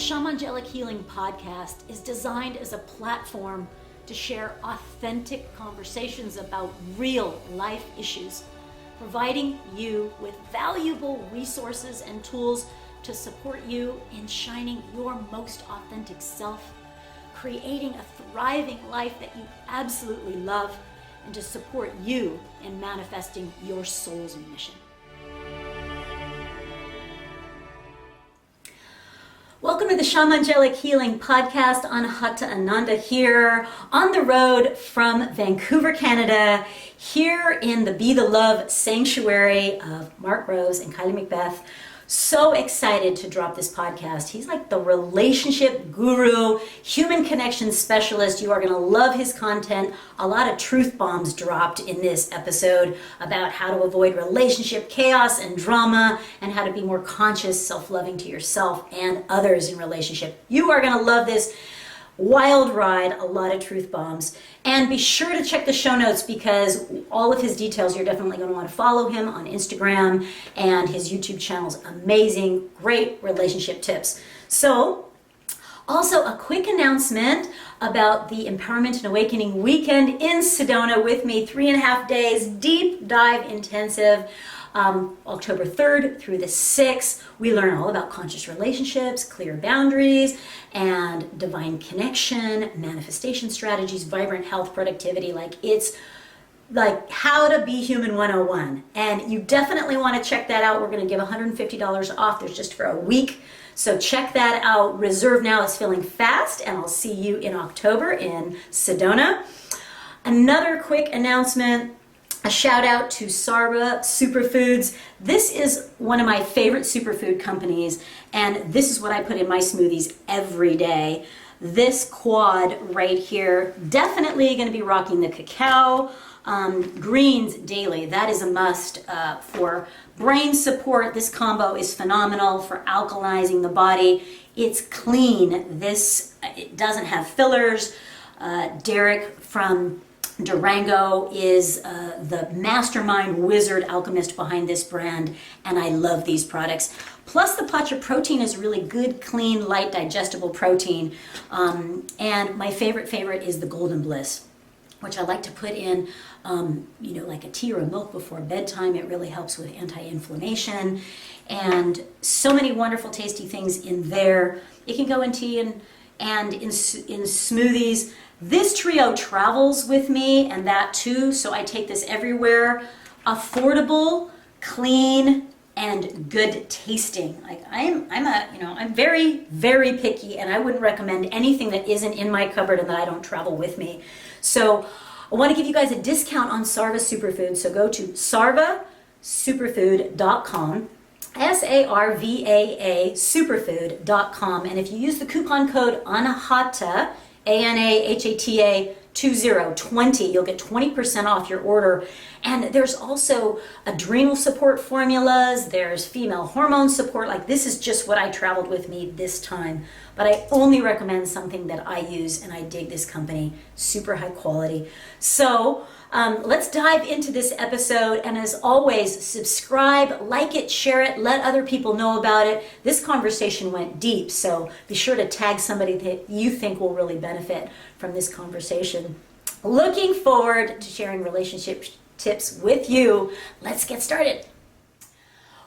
Shamangelic Healing podcast is designed as a platform to share authentic conversations about real life issues, providing you with valuable resources and tools to support you in shining your most authentic self, creating a thriving life that you absolutely love, and to support you in manifesting your soul's mission. Welcome to the Shamangelic Healing podcast. Anahata Ananda here on the road from Vancouver, Canada, here in the Be the Love sanctuary of Mark Rose and Kylie Macbeth. So excited to drop this podcast. He's like the relationship guru, human connection specialist. You are going to love his content. A lot of truth bombs dropped in this episode about how to avoid relationship chaos and drama and how to be more conscious, self-loving to yourself and others in relationship. You are going to love this wild ride, a lot of truth bombs. And be sure to check the show notes because all of his details, you're definitely going to want to follow him on Instagram, and his YouTube channel's amazing, great relationship tips. So, also a quick announcement about the Empowerment and Awakening Weekend in Sedona with me, 3.5 days, deep dive intensive. October 3rd through the 6th, we learn all about conscious relationships, clear boundaries, and divine connection, manifestation strategies, vibrant health, productivity. It's like how to be human 101. And you definitely want to check that out. We're going to give $150 off. There's just for a week. So check that out. Reserve now is filling fast, and I'll see you in October in Sedona. Another quick announcement. A shout out to Sarva Superfoods. This is one of my favorite superfood companies, and this is what I put in my smoothies every day. This quad right here, definitely going to be rocking the cacao. Greens daily, that is a must for brain support. This combo is phenomenal for alkalizing the body. It's clean. It doesn't have fillers. Derek from Durango is the mastermind wizard alchemist behind this brand, and I love these products. Plus the Pacha protein is really good, clean, light, digestible protein. And my favorite is the Golden Bliss, which I like to put in, like a tea or a milk before bedtime. It really helps with anti-inflammation, and so many wonderful, tasty things in there. It can go in tea and in smoothies. This trio travels with me, and that too, so I take this everywhere. Affordable, clean, and good tasting. I'm very, very picky, and I wouldn't recommend anything that isn't in my cupboard and that I don't travel with me. So I want to give you guys a discount on Sarva Superfood, so go to sarvasuperfood.com, SARVAA superfood.com, and if you use the coupon code ANAHATA, ANAHATA 2020, you'll get 20% off your order. And there's also adrenal support formulas, there's female hormone support. This is just what I traveled with me this time. But I only recommend something that I use, and I dig this company, super high quality. So let's dive into this episode, and as always, subscribe, like it, share it, let other people know about it. This conversation went deep, so be sure to tag somebody that you think will really benefit from this conversation. Looking forward to sharing relationship tips with you. Let's get started.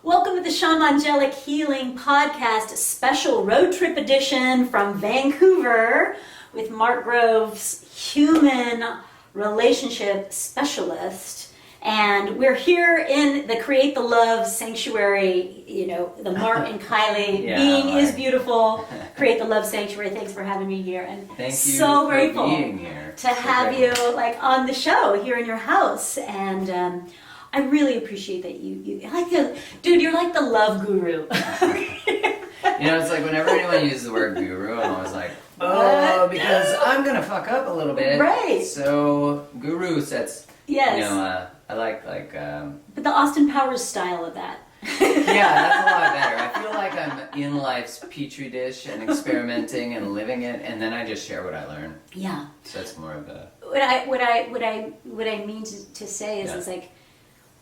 Welcome to the Shamangelic Healing podcast, special road trip edition from Vancouver with Mark Groves, human relationship specialist. And we're here in the Create the Love sanctuary, the Mark and Kylie. Being is beautiful. Create the Love sanctuary. Thanks for having me here. And thank you so grateful for being here. To have you on the show here in your house. And I really appreciate that you're like the love guru. It's like whenever anyone uses the word guru, I'm always like, because I'm going to fuck up a little bit. Right. So guru sets, yes. I like but the Austin Powers style of that. Yeah, that's a lot better. I feel like I'm in life's petri dish and experimenting and living it, and then I just share what I learn. Yeah. So that's more of a... What I mean to say is, it's like,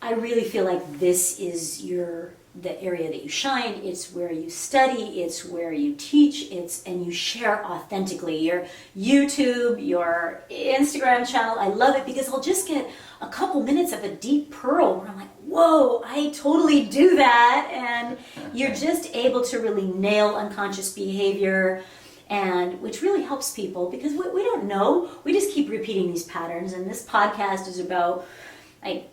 I really feel like this is your the area that you shine, it's where you study, it's where you teach, and you share authentically. Your YouTube, your Instagram channel, I love it because I'll just get a couple minutes of a deep pearl where I'm like, whoa, I totally do that. And you're just able to really nail unconscious behavior, and which really helps people because we don't know. We just keep repeating these patterns, and this podcast is about like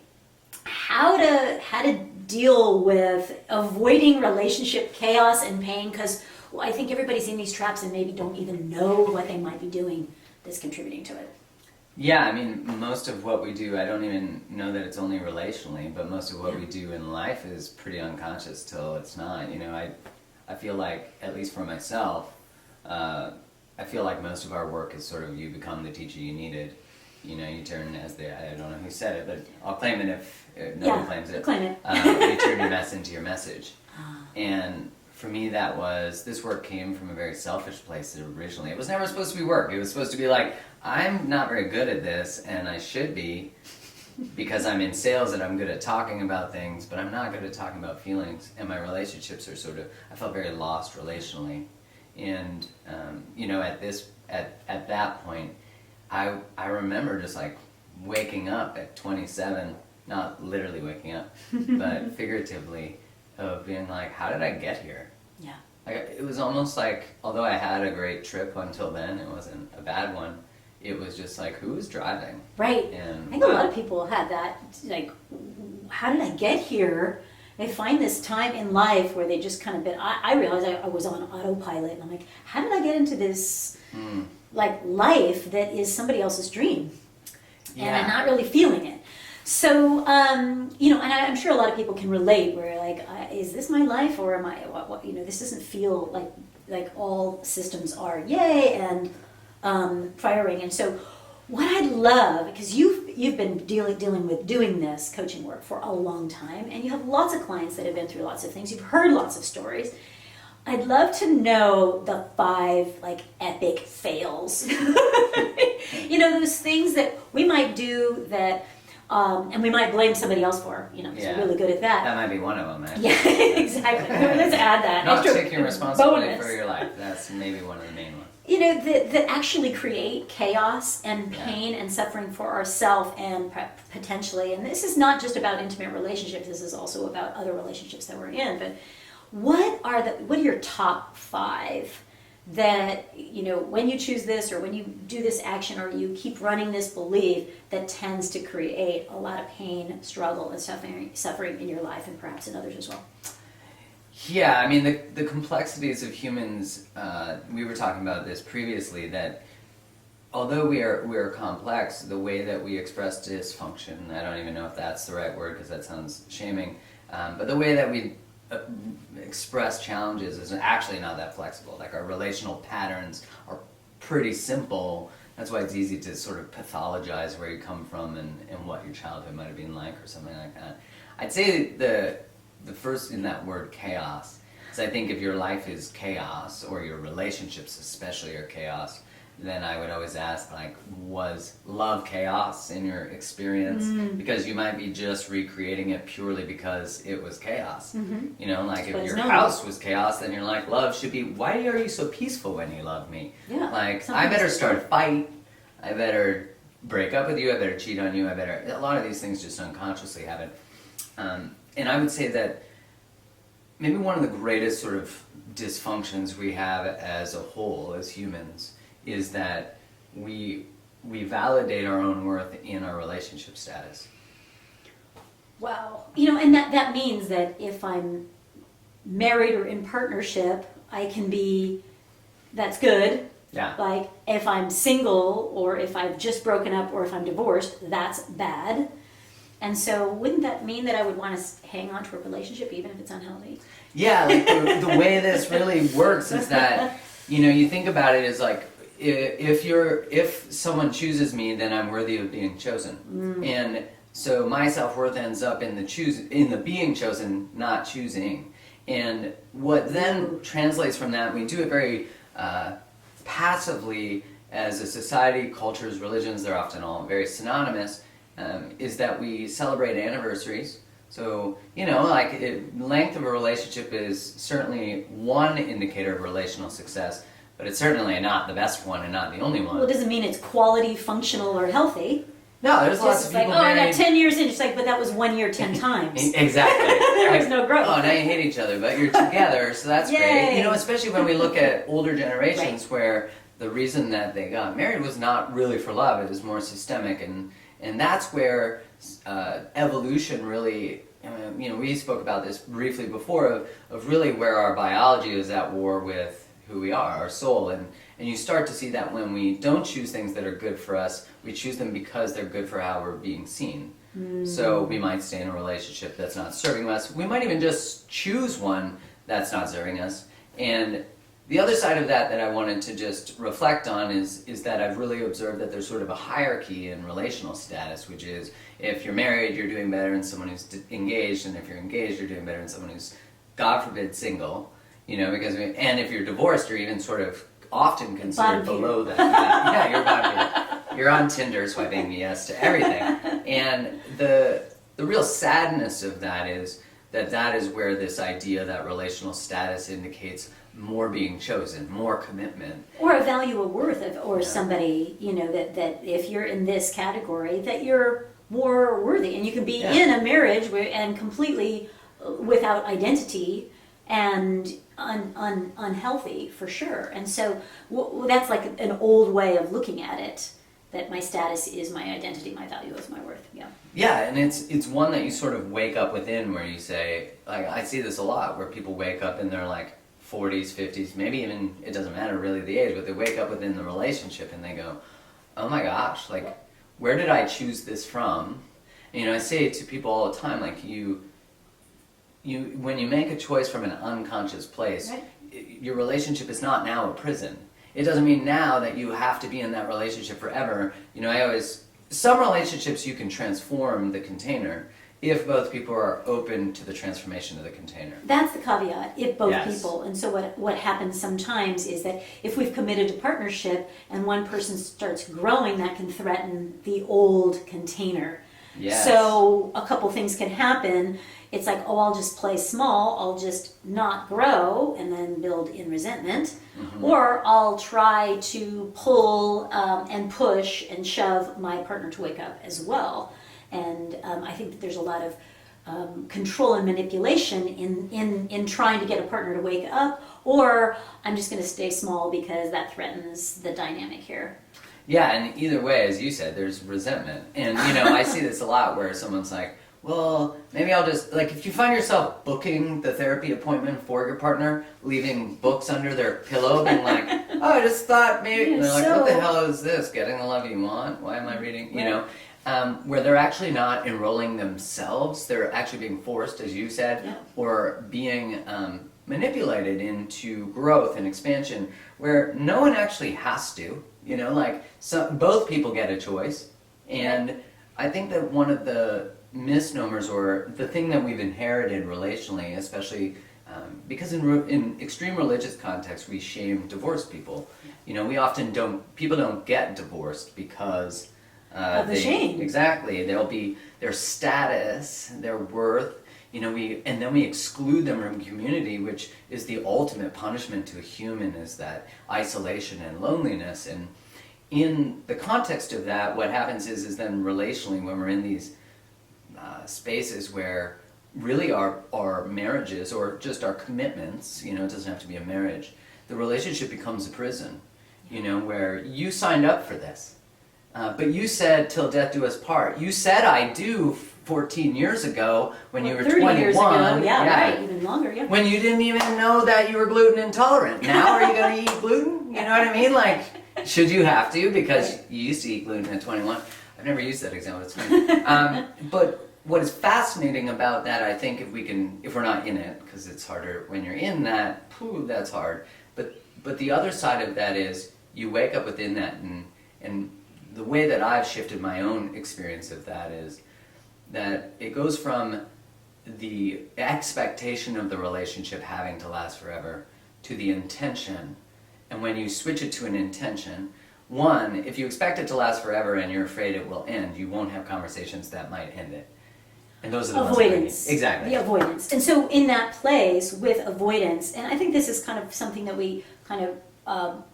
how to deal with avoiding relationship chaos and pain, because I think everybody's in these traps and maybe don't even know what they might be doing that's contributing to it. Yeah, I mean, most of what we do, I don't even know that it's only relationally, but most of what we do in life is pretty unconscious till it's not. You know, I feel like, at least for myself, I feel like most of our work is sort of you become the teacher you needed. You know, you turn I don't know who said it, but I'll claim it if nobody claims it. Claim it. You turn your mess into your message. And for me, this work came from a very selfish place originally. It was never supposed to be work. It was supposed to be like, I'm not very good at this, and I should be, because I'm in sales and I'm good at talking about things, but I'm not good at talking about feelings, and my relationships are I felt very lost relationally. And, you know, at that point, I remember just like waking up at 27, not literally waking up, but figuratively, of being like, how did I get here? Yeah. Like, it was almost like, although I had a great trip until then, it wasn't a bad one, it was just like, who was driving? Right. And I think a lot of people had that, like, how did I get here? They find this time in life where they just kind of I realized I was on autopilot, and I'm like, how did I get into this like life that is somebody else's dream? And I'm not really feeling it. So, you know, and I'm sure a lot of people can relate where like, is this my life, or am I, you know, this doesn't feel like all systems are yay and firing. And so what I'd love, because you've been dealing with doing this coaching work for a long time, and you have lots of clients that have been through lots of things, you've heard lots of stories. I'd love to know the 5 like epic fails. You know, those things that we might do that and we might blame somebody else for, you know, because we're really good at that. That might be one of them, actually. Yeah, exactly. Let's add that. Not taking responsibility bonus for your life. That's maybe one of the main ones. You know, that actually create chaos and pain and suffering for ourselves and potentially, and this is not just about intimate relationships, this is also about other relationships that we're in, but what are your top 5 that, you know, when you choose this or when you do this action or you keep running this belief that tends to create a lot of pain, struggle, and suffering in your life and perhaps in others as well? Yeah, I mean, the complexities of humans, we were talking about this previously, that although we are complex, the way that we express dysfunction, I don't even know if that's the right word because that sounds shaming, but the way that we express challenges is actually not that flexible. Like, our relational patterns are pretty simple. That's why it's easy to sort of pathologize where you come from and what your childhood might have been like or something like that. I'd say the first in that word, chaos, is I think if your life is chaos, or your relationships especially are chaos, then I would always ask, like, was love chaos in your experience? Because you might be just recreating it purely because it was chaos. You know, like, if your house was chaos, then you're like, love should be, why are you so peaceful when you love me? Yeah, like, I better start a fight, I better break up with you, I better cheat on you, a lot of these things just unconsciously happen. And I would say that maybe one of the greatest sort of dysfunctions we have as a whole, as humans, is that we validate our own worth in our relationship status. Wow. You know, and that means that if I'm married or in partnership, I can be, that's good. Yeah. Like, if I'm single, or if I've just broken up, or if I'm divorced, that's bad. And so wouldn't that mean that I would want to hang on to a relationship even if it's unhealthy? Yeah, like the way this really works is that, you know, you think about it as like, if someone chooses me, then I'm worthy of being chosen. And so my self-worth ends up in the being chosen, not choosing. And what then translates from that, we do it very passively as a society, cultures, religions, they're often all very synonymous, is that we celebrate anniversaries. So, length of a relationship is certainly one indicator of relational success, but it's certainly not the best one and not the only one. Well, it doesn't mean it's quality, functional, or healthy. No, there's lots of It's people like, I married. got 10 years in. It's like, but that was 1 year 10 times. Exactly. There was no growth. Oh, now you hate each other, but you're together, so that's Yay. great. Especially when we look at older generations where the reason that they got married was not really for love, it was more systemic, and that's where evolution really, we spoke about this briefly before, of really where our biology is at war with who we are, our soul, and you start to see that when we don't choose things that are good for us, we choose them because they're good for how we're being seen. So we might stay in a relationship that's not serving us. We might even just choose one that's not serving us. And the other side of that I wanted to just reflect on is that I've really observed that there's sort of a hierarchy in relational status, which is if you're married, you're doing better than someone who's engaged, and if you're engaged, you're doing better than someone who's, God forbid, single. And if you're divorced, you're even sort of often considered below that. Yeah, you're bottom. You're on Tinder swiping yes to everything. And the real sadness of that is that is where this idea that relational status indicates more being chosen, more commitment. Or a value, a worth of, or somebody, that if you're in this category, that you're more worthy. And you can be in a marriage and completely without identity and unhealthy, for sure. And so that's like an old way of looking at it, that my status is my identity, my value is my worth. Yeah, and it's one that you sort of wake up within, where you say, like, I see this a lot, where people wake up in their like 40s, 50s, maybe even, it doesn't matter really the age, but they wake up within the relationship and they go, oh my gosh, like, where did I choose this from? And, I say it to people all the time, like, you when you make a choice from an unconscious place, your relationship is not now a prison. It doesn't mean now that you have to be in that relationship forever. Some relationships you can transform the container if both people are open to the transformation of the container. That's the caveat, if both people. And so what happens sometimes is that if we've committed to partnership and one person starts growing, that can threaten the old container. Yes. So a couple things can happen. It's like, I'll just play small, I'll just not grow and then build in resentment. Mm-hmm. Or I'll try to pull and push and shove my partner to wake up as well. And I think that there's a lot of control and manipulation in trying to get a partner to wake up, or I'm just going to stay small because that threatens the dynamic here. Yeah, and either way, as you said, there's resentment. And, I see this a lot where someone's like, well, maybe I'll just, like, if you find yourself booking the therapy appointment for your partner, leaving books under their pillow, being like, oh, I just thought maybe, and they're like, what the hell is this? Getting the love you want? Why am I reading? Where they're actually not enrolling themselves, they're actually being forced, as you said, or being manipulated into growth and expansion, where no one actually has to, both people get a choice. And I think that one of the misnomers, or the thing that we've inherited relationally, especially because in extreme religious contexts we shame divorced people. We often people don't get divorced because of the shame. Exactly. There'll be their status, their worth, and then we exclude them from community, which is the ultimate punishment to a human, is that isolation and loneliness. And in the context of that, what happens is then relationally, when we're in these spaces where really our marriages, or just our commitments, it doesn't have to be a marriage, the relationship becomes a prison, where you signed up for this. But you said, till death do us part. You said I do 14 years ago when you were 30 21. years ago, right, even longer, When you didn't even know that you were gluten intolerant. Now are you going to eat gluten? You know what I mean? Like, should you have to? Because you used to eat gluten at 21. I've never used that example, it's funny. But what is fascinating about that, I think, if we're not in it, because it's harder when you're in that, that's hard. But the other side of that is, you wake up within that, and the way that I've shifted my own experience of that is that it goes from the expectation of the relationship having to last forever to the intention. And when you switch it to an intention, one, if you expect it to last forever and you're afraid it will end, you won't have conversations that might end it. And those are the avoidance. ones exactly. The avoidance. And so in that place with avoidance, and I think this is kind of something that we kind of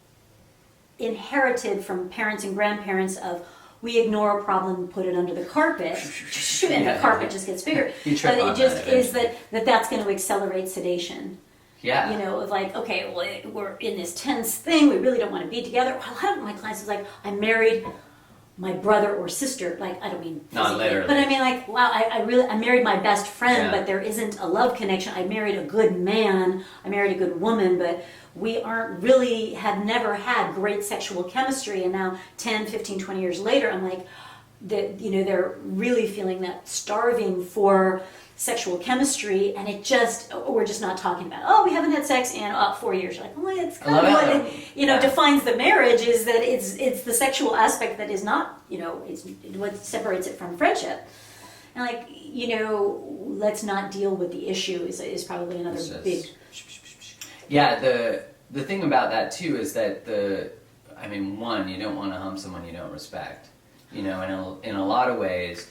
inherited from parents and grandparents of, we ignore a problem and put it under the carpet, and the carpet just gets bigger. You trip on it just that is that's going to accelerate sedation. Yeah. You know, of like, okay, well, we're in this tense thing, we really don't want to be together. A lot of my clients is like, I married my brother or sister, like, I don't mean physically, not literally, but I mean like, wow, I married my best friend, but there isn't a love connection. I married a good man, I married a good woman, but we have never had great sexual chemistry. And now 10, 15, 20 years later, I'm like, they're really feeling that starving for sexual chemistry, and we're just not talking about, we haven't had sex in 4 years. You're like, it's kind of what defines the marriage, is that it's the sexual aspect that is not, it's what separates it from friendship. And like, let's not deal with the issue is probably another big. Yeah, the thing about that too is that one, you don't want to hump someone you don't respect. In a lot of ways,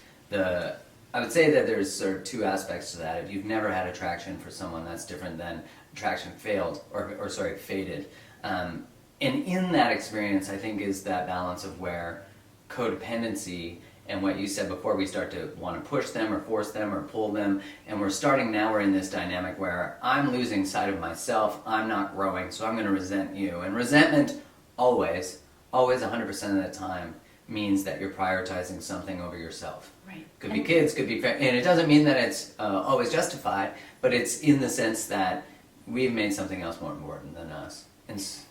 I would say that there's sort of two aspects to that. If you've never had attraction for someone, that's different than attraction faded. And in that experience, I think, is that balance of where codependency and what you said before, we start to want to push them or force them or pull them, and we're in this dynamic where I'm losing sight of myself, I'm not growing, so I'm going to resent you. And resentment always 100% of the time means that you're prioritizing something over yourself. Right. Could be kids, could be, and it doesn't mean that it's always justified, but it's in the sense that we've made something else more important than us.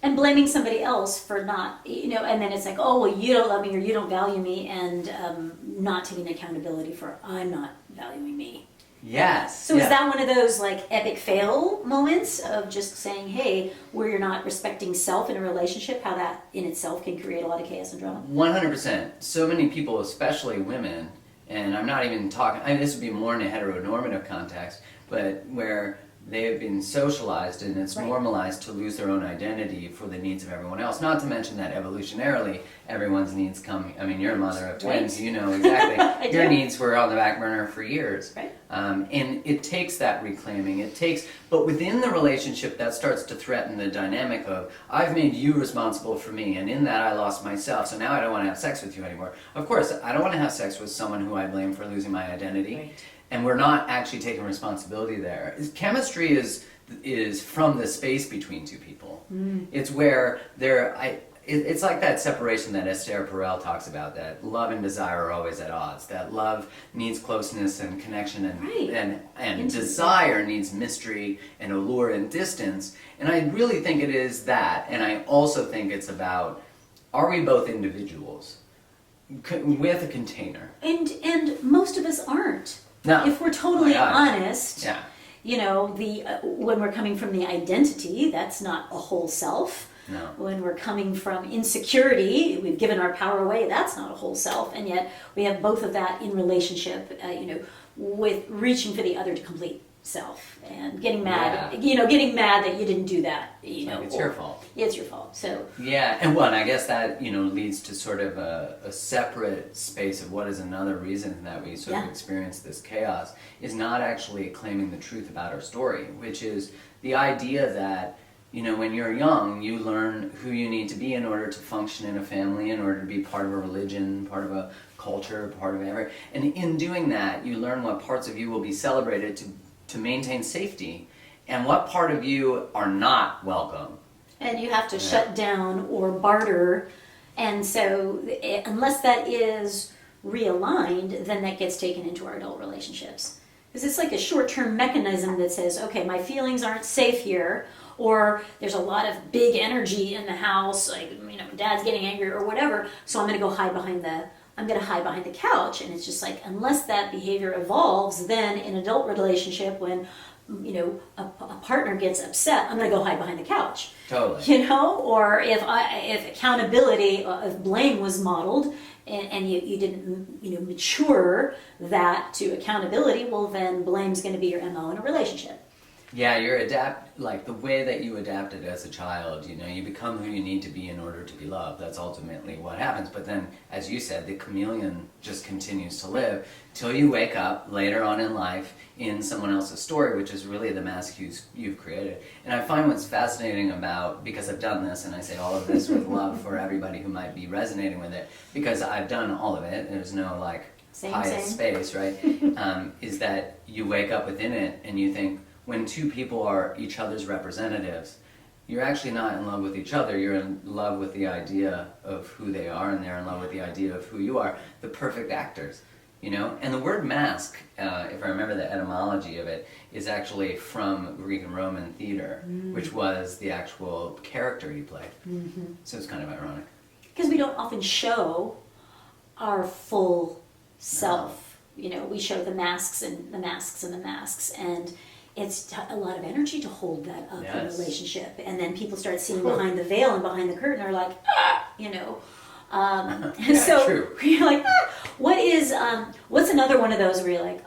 And blaming somebody else for not, and then it's like, you don't love me or you don't value me, and not taking accountability for I'm not valuing me. Yes. So is that one of those like epic fail moments of just saying, hey, where you're not respecting self in a relationship, how that in itself can create a lot of chaos and drama? 100%. So many people, especially women, and I'm not even talking, this would be more in a heteronormative context, but where they have been socialized and it's normalized to lose their own identity for the needs of everyone else. Not to mention that evolutionarily, everyone's needs come. You're a mother of twins, you know exactly. Your needs were on the back burner for years. Right. And it takes that reclaiming. But within the relationship, that starts to threaten the dynamic of, I've made you responsible for me, and in that I lost myself, so now I don't want to have sex with you anymore. Of course, I don't want to have sex with someone who I blame for losing my identity. Right. And we're not actually taking responsibility there. Chemistry is from the space between two people. It's where it's like that separation that Esther Perel talks about, that love and desire are always at odds, that love needs closeness and connection, and desire needs mystery and allure and distance. And I really think it is that, and I also think it's about, are we both individuals with a container? And most of us aren't. No. If we're totally honest, yeah. When we're coming from the identity, that's not a whole self. No. When we're coming from insecurity, we've given our power away, that's not a whole self. And yet we have both of that in relationship, with reaching for the other to complete self and getting mad, getting mad that you didn't do that, It's your fault. Yeah, it's your fault. So yeah, and I guess that leads to sort of a separate space of what is another reason that we sort of experience this chaos, is not actually claiming the truth about our story, which is the idea that when you're young, you learn who you need to be in order to function in a family, in order to be part of a religion, part of a culture, part of everything. And in doing that, you learn what parts of you will be celebrated to maintain safety, and what part of you are not welcome. And you have to shut down or barter. And so unless that is realigned, then that gets taken into our adult relationships. Because it's like a short-term mechanism that says, okay, my feelings aren't safe here, or there's a lot of big energy in the house, like, dad's getting angry or whatever, so I'm going to go hide behind the couch. And it's just like, unless that behavior evolves, then in adult relationship, when a partner gets upset, I'm going to go hide behind the couch. Totally. Or if accountability, if blame was modeled, and you didn't mature that to accountability, well, then blame's going to be your MO in a relationship. Yeah, like the way that you adapted as a child, you know, you become who you need to be in order to be loved. That's ultimately what happens. But then, as you said, the chameleon just continues to live till you wake up later on in life in someone else's story, which is really the mask you've created. And I find what's fascinating about, because I've done this, and I say all of this with love for everybody who might be resonating with it, because I've done all of it, there's no like highest space, right? Is that you wake up within it and you think, when two people are each other's representatives, you're actually not in love with each other, you're in love with the idea of who they are, and they're in love with the idea of who you are, the perfect actors, you know? And the word mask, if I remember the etymology of it, is actually from Greek and Roman theater, which was the actual character you played. Mm-hmm. So it's kind of ironic. Because we don't often show our full self. No. You know, we show the masks and the masks and the masks, and it's a lot of energy to hold that up in a relationship. And then people start seeing behind the veil and behind the curtain are like, you know. So true. You're like, what's another one of those where you're like,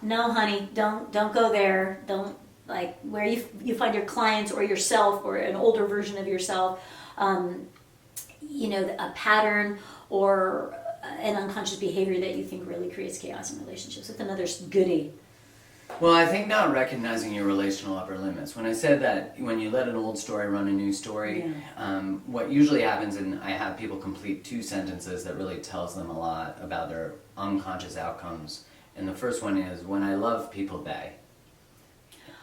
no, honey, don't go there. Don't, like, where you find your clients or yourself or an older version of yourself, you know, a pattern or an unconscious behavior that you think really creates chaos in relationships. With another goodie. Well, I think not recognizing your relational upper limits. When I said that when you let an old story run a new story, what usually happens, and I have people complete 2 sentences that really tells them a lot about their unconscious outcomes. And the first one is, when I love people, they.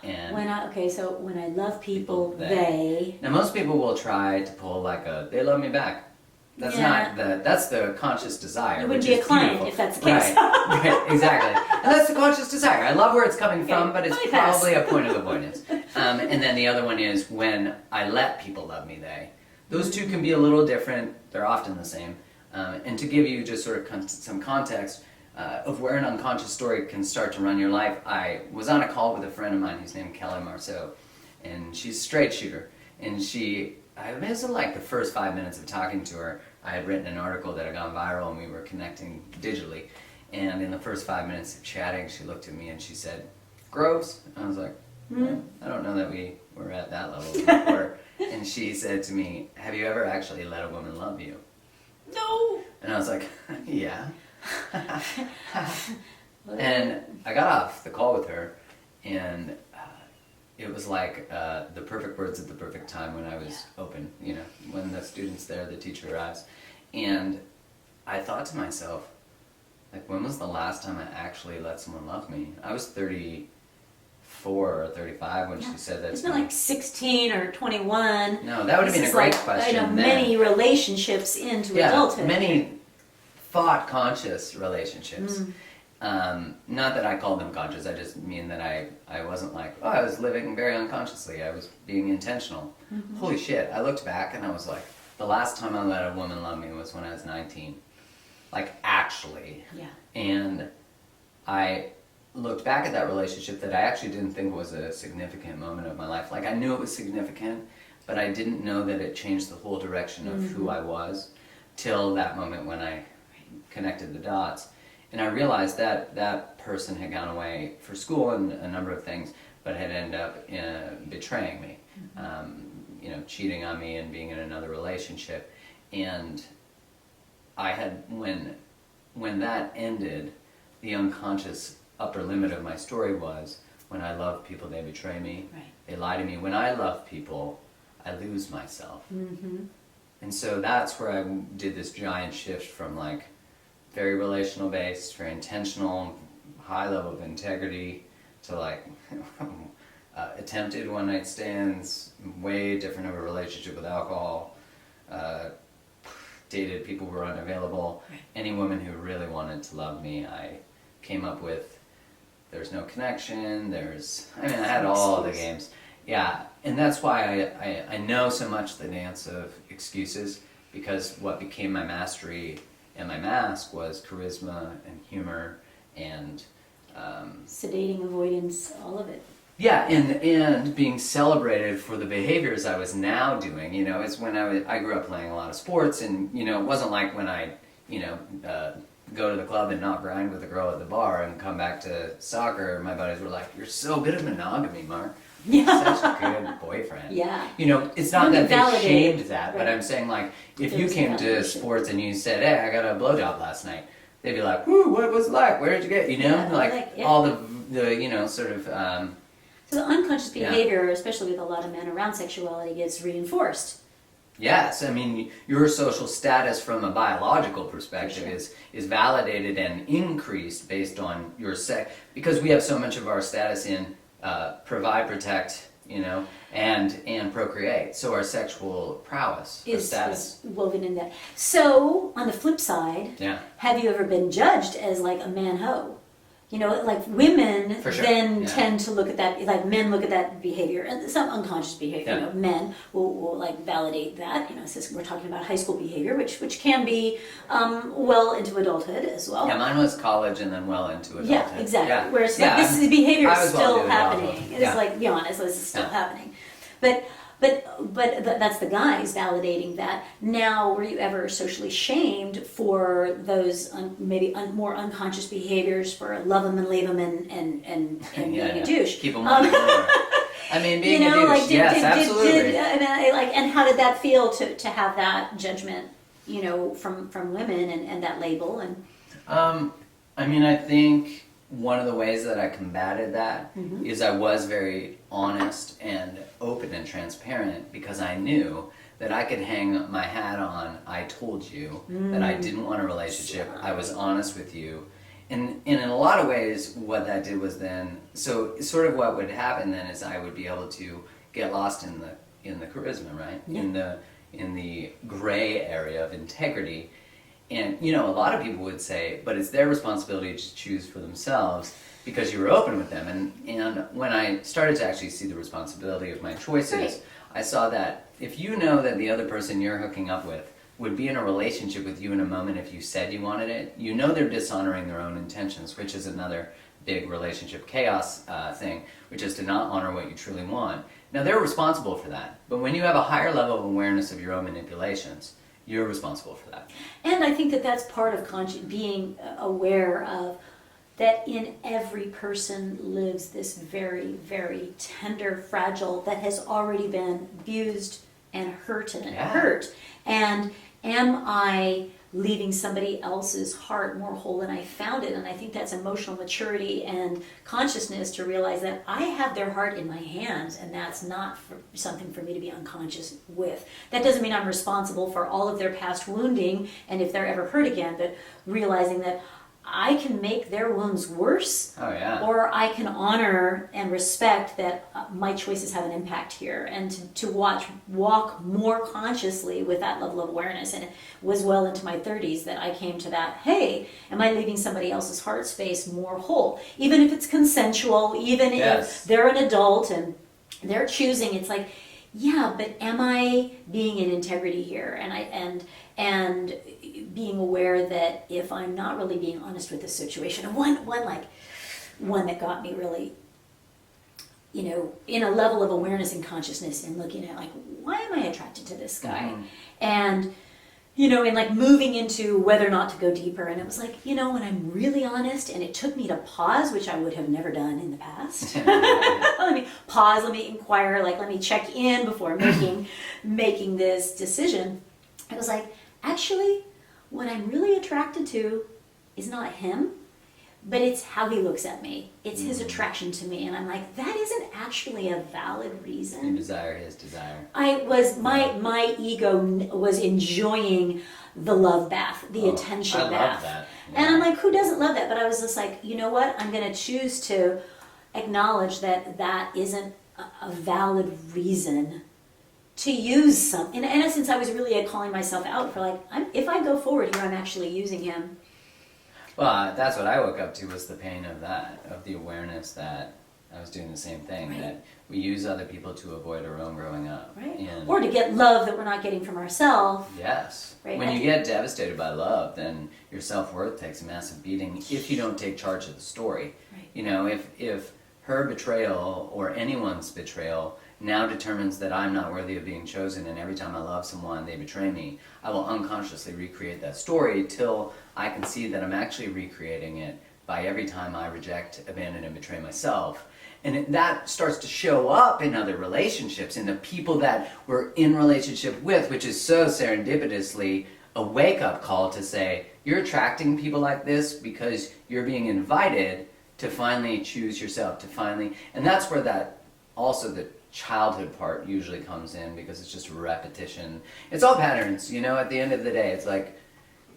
And when I love people, they. Now most people will try to pull like they love me back. That's not that's the conscious desire. You wouldn't be a client if that's the case. Right, exactly. And that's the conscious desire. I love where it's coming from, but it's probably a point of avoidance. And then the other one is, when I let people love me, they. Those two can be a little different. They're often the same. And to give you just sort of some context of where an unconscious story can start to run your life, I was on a call with a friend of mine who's named Kelly Marceau, and she's a straight shooter. And it was like the first 5 minutes of talking to her, I had written an article that had gone viral and we were connecting digitally. And in the first 5 minutes of chatting, she looked at me and she said, "Gross." And I was like, I don't know that we were at that level before. And she said to me, "Have you ever actually let a woman love you?" No. And I was like, yeah. And I got off the call with her, and it was like the perfect words at the perfect time when I was open, you know, when the student's there, the teacher arrives. And I thought to myself, like, when was the last time I actually let someone love me? I was 34 or 35 when she said that. It's not like 16 or 21. No, that would have been a great question. You know, many relationships into adulthood. Many thought-conscious relationships. Not that I called them conscious, I just mean that I wasn't like, I was living very unconsciously, I was being intentional. Holy shit, I looked back and I was like, the last time I let a woman love me was when I was 19. Like, actually. Yeah. And I looked back at that relationship that I actually didn't think was a significant moment of my life. Like, I knew it was significant, but I didn't know that it changed the whole direction of who I was till that moment when I connected the dots. And I realized that that person had gone away for school and a number of things, but had ended up betraying me, you know, cheating on me and being in another relationship. And I had, when that ended, the unconscious upper limit of my story was, when I love people, they betray me, they lie to me. When I love people, I lose myself. And so that's where I did this giant shift from like, very relational based, very intentional, high level of integrity, to like attempted one night stands, way different of a relationship with alcohol, dated people who were unavailable. Any woman who really wanted to love me, I came up with, there's no connection, I had all the games. Yeah, and that's why I know so much the dance of excuses, because what became my mastery and my mask was charisma and humor and sedating, avoidance, all of it. Yeah, and being celebrated for the behaviors I was now doing. You know, it's when I grew up playing a lot of sports, and you know, it wasn't like when I, you know, go to the club and not grind with a girl at the bar and come back to soccer. My buddies were like, "You're so good at monogamy, Mark." Yeah. Such a good boyfriend. Yeah. You know, it's not Really that they validated, shamed that, but right. I'm saying, like, if There you was a came to validation. sports and you said, hey, I got a blowjob last night, they'd be like, whoo, what was it like? Where did you get, you know? Yeah, like, yeah. all the, you know, sort of, So the unconscious Yeah. behavior, especially with a lot of men around sexuality, gets reinforced. yes, I mean, your social status from a biological perspective For is validated and increased based on your sex, because we have so much of our status in provide, protect, you know, and procreate. So our sexual prowess, our status. Is woven in that. So on the flip side, Yeah. have you ever been judged as like a man-ho? You know, like women For sure, then yeah. tend to look at that, like men look at that behavior, and it's not unconscious behavior, Yeah. you know, men will like validate that, you know, since we're talking about high school behavior, which can be well into adulthood as well. Yeah, mine was college and then well into adulthood. Yeah, exactly. Yeah. Whereas Yeah, like, this behavior I is was well still into happening. adulthood. It's Yeah. like, be honest, this is still Yeah. happening. But that's the guys validating that. Now, were you ever socially shamed for those more unconscious behaviors, for love them and leave them and being a douche? Keep them wanting more. I mean, being you know, a douche, like yes, absolutely. and how did that feel to have that judgment, you know, from women and that label and I mean, I think one of the ways that I combated that is I was very honest and open and transparent, because I knew that I could hang my hat on, I told you that I didn't want a relationship, I was honest with you. And in a lot of ways, what that did was then, so sort of what would happen then is I would be able to get lost in the charisma, right? Yeah. In the gray area of integrity. And, you know, a lot of people would say, but it's their responsibility to choose for themselves because you were open with them. And when I started to actually see the responsibility of my choices, Right. I saw that if you know that the other person you're hooking up with would be in a relationship with you in a moment if you said you wanted it, you know they're dishonoring their own intentions, which is another big relationship chaos thing, which is to not honor what you truly want. Now, they're responsible for that. But when you have a higher level of awareness of your own manipulations, you're responsible for that. And I think that that's part of being aware of that in every person lives this very, very tender, fragile, that has already been abused and hurt and hurt. And am I leaving somebody else's heart more whole than I found it? And I think that's emotional maturity and consciousness to realize that I have their heart in my hands, and that's not something for me to be unconscious with. That doesn't mean I'm responsible for all of their past wounding and if they're ever hurt again, but realizing that I can make their wounds worse, or I can honor and respect that my choices have an impact here, and to walk more consciously with that level of awareness. And it was well into my 30s that I came to that, hey, am I leaving somebody else's heart space more whole? Even if it's consensual, even if they're an adult and they're choosing, it's like, yeah, but am I being in integrity here? And being aware that if I'm not really being honest with the situation, and one that got me really, you know, in a level of awareness and consciousness and looking at like, why am I attracted to this guy? And, you know, and like moving into whether or not to go deeper. And it was like, you know, when I'm really honest, and it took me to pause, which I would have never done in the past. Let me pause, let me inquire, like let me check in before making this decision. I was like, actually, what I'm really attracted to is not him, but it's how he looks at me. It's his attraction to me. And I'm like, that isn't actually a valid reason. You desire his desire. My ego was enjoying the love bath, the attention I bath. love that. Yeah. And I'm like, who doesn't love that? But I was just like, you know what? I'm going to choose to acknowledge that that isn't a valid reason to use something. In essence, I was really calling myself out for like, if I go forward here, I'm actually using him. Well, that's what I woke up to, was the pain of that, of the awareness that I was doing the same thing, Right. that we use other people to avoid our own growing up. Right. And Or to get love that we're not getting from ourselves. yes. Right. When you get devastated by love, then your self-worth takes a massive beating if you don't take charge of the story. Right. You know, if her betrayal or anyone's betrayal now determines that I'm not worthy of being chosen, and every time I love someone they betray me, I will unconsciously recreate that story till I can see that I'm actually recreating it by every time I reject, abandon, and betray myself. And that starts to show up in other relationships, in the people that we're in relationship with, which is so serendipitously a wake-up call to say, you're attracting people like this because you're being invited to finally choose yourself, and that's where that, also the childhood part usually comes in, because it's just repetition. It's all patterns, at the end of the day. It's like,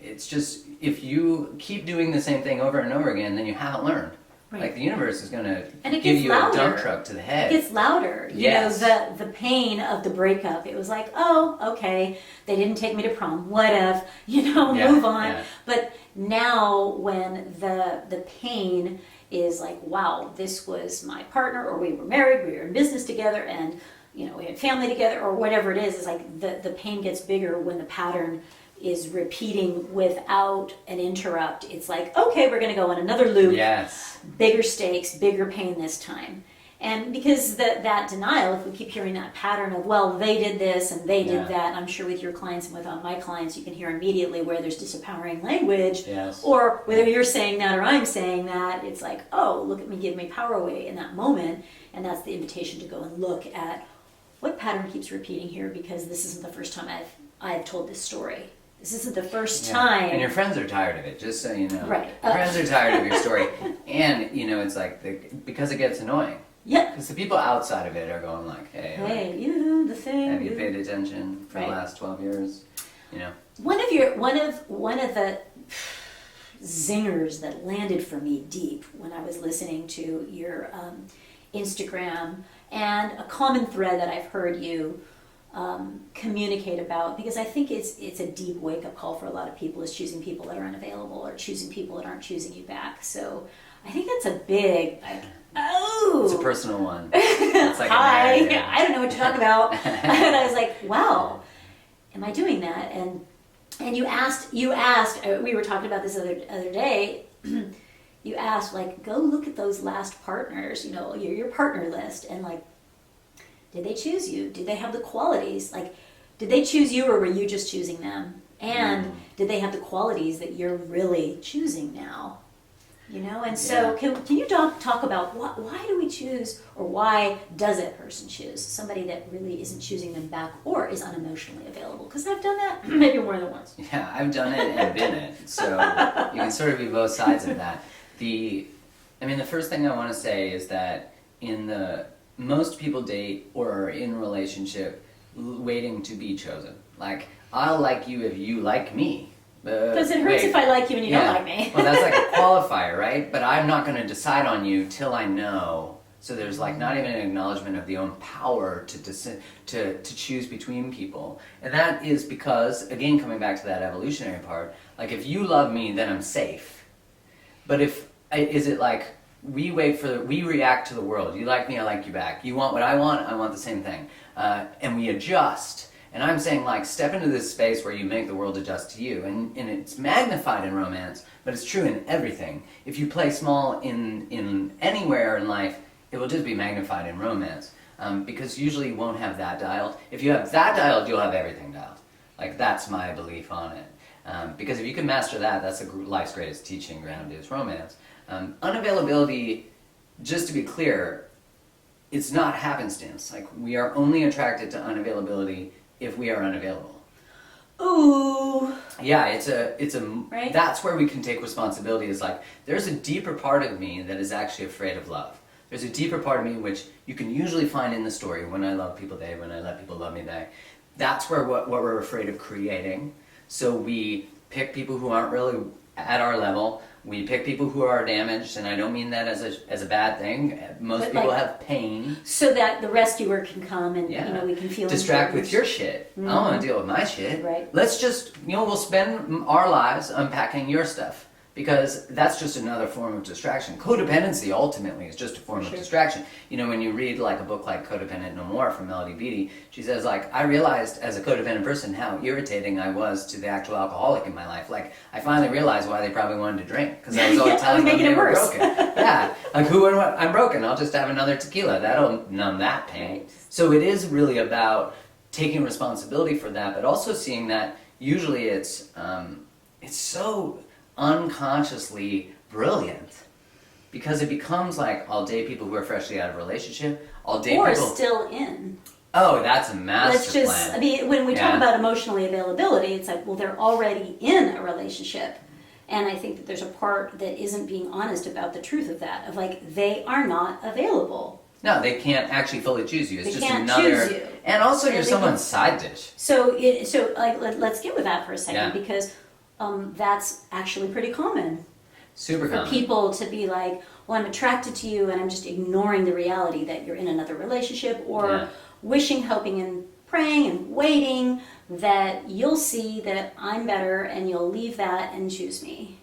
it's just, if you keep doing the same thing over and over again, then you haven't learned. Right. Like the universe is going to And give you louder. a dump truck to the head. It gets louder. Yes. The pain of the breakup. It was like, oh, okay, they didn't take me to prom. What if, move on. Yeah. But now when the pain is like, wow, this was my partner, or we were married, we were in business together, and we had family together, or whatever it is, it's like the pain gets bigger when the pattern is repeating without an interrupt. It's like, okay, we're going to go on another loop. Yes. Bigger stakes, bigger pain this time. And because that denial, if we keep hearing that pattern of, well, they did this and they did that, and I'm sure with your clients and with my clients, you can hear immediately where there's disempowering language, Yes. or whether you're saying that or I'm saying that, it's like, oh, look at me, give me power away in that moment. And that's the invitation to go and look at what pattern keeps repeating here, because this isn't the first time I've told this story. This isn't the first time. And your friends are tired of it, just so you know. Right. Your friends are tired of your story. And, it's like, because it gets annoying. Yeah. Because the people outside of it are going like, hey, you, the thing. have you paid attention for Right. the last 12 years? One of the zingers that landed for me deep when I was listening to your Instagram, and a common thread that I've heard you communicate about, because I think it's a deep wake-up call for a lot of people, is choosing people that are unavailable, or choosing people that aren't choosing you back. So I think that's a big, It's a personal one. It's like hi, a I don't know what to talk about. And I was like, wow, am I doing that? And you asked, we were talking about this other day, you asked, like, go look at those last partners, your partner list, and like, did they choose you? Did they have the qualities? Like, did they choose you, or were you just choosing them? And did they have the qualities that you're really choosing now? And so can you talk about why do we choose, or why does a person choose somebody that really isn't choosing them back, or is unemotionally available? Because I've done that maybe more than once. Yeah, I've done it and been it. So you can sort of be both sides of that. The first thing I want to say is that most people date or are in a relationship waiting to be chosen. Like, I'll like you if you like me. Because it hurts if I like you and you don't like me. Well, that's like a qualifier, right? But I'm not going to decide on you till I know. So there's like not even an acknowledgement of the own power to choose between people. And that is because, again, coming back to that evolutionary part, like, if you love me, then I'm safe. But is it like, we react to the world. You like me, I like you back. You want what I want the same thing. And we adjust. And I'm saying, like, step into this space where you make the world adjust to you. And it's magnified in romance, but it's true in everything. If you play small in anywhere in life, it will just be magnified in romance. Because usually you won't have that dialed. If you have that dialed, you'll have everything dialed. Like, that's my belief on it. Because if you can master that, that's life's greatest teaching ground, is romance. Unavailability, just to be clear, it's not happenstance. Like, we are only attracted to unavailability if we are unavailable. Ooh. Yeah, it's a right? That's where we can take responsibility. Is like, there's a deeper part of me that is actually afraid of love. There's a deeper part of me which you can usually find in the story, when I love people they, when I let people love me they. That's where what we're afraid of creating. So we pick people who aren't really at our level. We pick people who are damaged, and I don't mean that as a bad thing. Most people have pain. So that the rescuer can come and we can feel distract with your shit. I don't want to deal with my shit. Right. Let's just, we'll spend our lives unpacking your stuff. Because that's just another form of distraction. Codependency ultimately is just a form of distraction. When you read like a book like Codependent No More from Melody Beattie, she says, like, I realized as a codependent person how irritating I was to the actual alcoholic in my life. Like, I finally realized why they probably wanted to drink. Because I was always telling them they were broken. Yeah, like, who and what? I'm broken. I'll just have another tequila. That'll numb that pain. Right. So it is really about taking responsibility for that, but also seeing that usually it's so unconsciously brilliant. Because it becomes like, I'll date people who are freshly out of a relationship. I'll date or people... still in. Oh, that's a master Let's just, plan. I mean, when we talk about emotionally availability, it's like, well, they're already in a relationship. And I think that there's a part that isn't being honest about the truth of that, of like, they are not available. No, they can't actually fully choose you. It's they just can't another... choose you. And also, you're someone's side dish. So like, let's get with that for a second, because that's actually pretty common. Super common. For people to be like, well, I'm attracted to you, and I'm just ignoring the reality that you're in another relationship, or wishing, hoping, and praying and waiting that you'll see that I'm better and you'll leave that and choose me.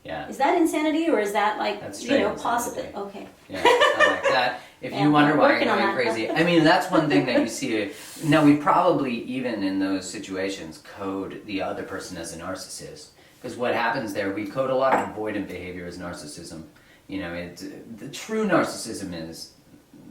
Yeah. Is that insanity, or is that like, possible? Insanity. Okay. Yeah, I like that. If you wonder why you're going crazy, I mean, that's one thing that you see. Now, we probably, even in those situations, code the other person as a narcissist. Because what happens there, we code a lot of avoidant behavior as narcissism. You know, the true narcissism is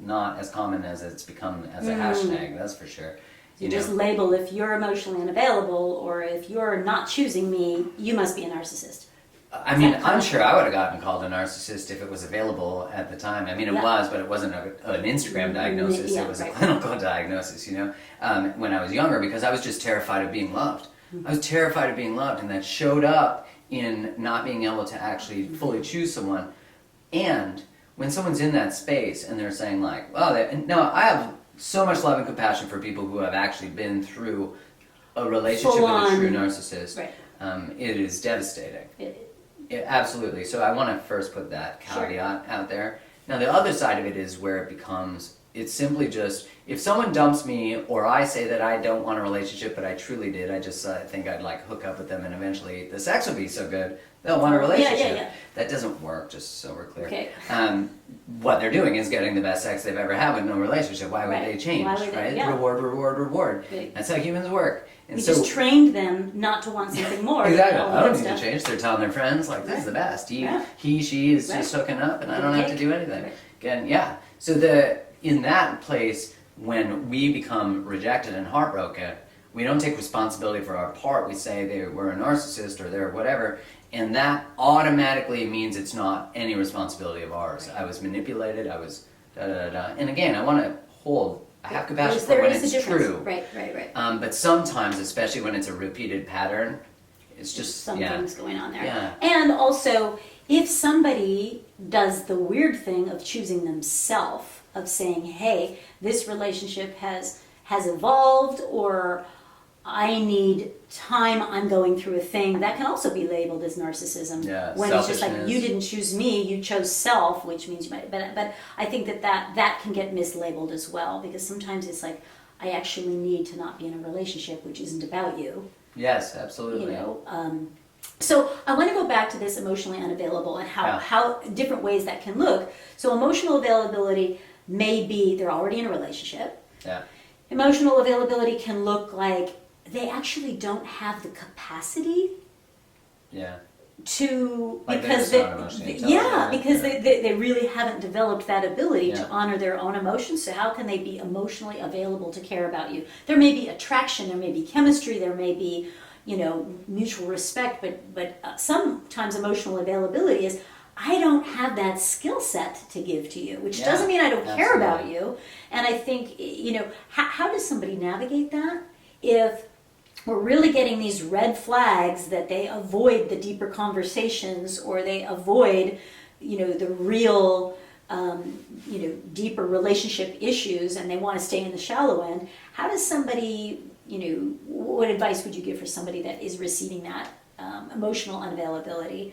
not as common as it's become as a hashtag, that's for sure. You just label, if you're emotionally unavailable, or if you're not choosing me, you must be a narcissist. I mean, I'm sure I would have gotten called a narcissist if it was available at the time. I mean, it was, but it wasn't an Instagram diagnosis. It was a clinical diagnosis, you know, when I was younger, because I was just terrified of being loved. I was terrified of being loved, and that showed up in not being able to actually fully choose someone. And when someone's in that space and they're saying like, well, no, I have so much love and compassion for people who have actually been through a relationship with a true narcissist. Right. It is devastating. Absolutely. So I want to first put that caveat out there. Now the other side of it is where it becomes, it's simply just, if someone dumps me, or I say that I don't want a relationship, but I truly did, I just think I'd like hook up with them and eventually the sex will be so good, they'll want a relationship. That doesn't work, just so we're clear. Okay. What they're doing is getting the best sex they've ever had with no relationship. Why would they change, right? Reward, reward, reward. Right. That's how humans work. And we just trained them not to want something more. Exactly. I don't need to change. They're telling their friends, like, this is the best. He, she is just hooking up, and I don't have to do anything. Right. Again, so in that place, when we become rejected and heartbroken, we don't take responsibility for our part. We say they were a narcissist or they're whatever, and that automatically means it's not any responsibility of ours. I was manipulated, I was da-da-da-da. And again, I want to I have compassion for when it's true. Right. But sometimes, especially when it's a repeated pattern, it's just something's going on there. Yeah. And also, if somebody does the weird thing of choosing themselves, of saying, hey, this relationship has evolved, or I need time, I'm going through a thing, that can also be labeled as narcissism. Yeah, when it's just like, you didn't choose me, you chose self, which means you might, but I think that can get mislabeled as well, because sometimes it's like, I actually need to not be in a relationship which isn't about you. Yes, absolutely. You know, so I want to go back to this emotionally unavailable and how different ways that can look. So emotional availability may be they're already in a relationship. Yeah. Emotional availability can look like they actually don't have the capacity to, like because they really haven't developed that ability to honor their own emotions. So how can they be emotionally available to care about you? There may be attraction, there may be chemistry, there may be, you know, mutual respect, but sometimes emotional availability is, I don't have that skill set to give to you, which doesn't mean I don't care about you. And I think, you know, how does somebody navigate that if we're really getting these red flags that they avoid the deeper conversations, or they avoid, you know, the real, you know, deeper relationship issues, and they want to stay in the shallow end? How does somebody, you know, what advice would you give for somebody that is receiving that emotional unavailability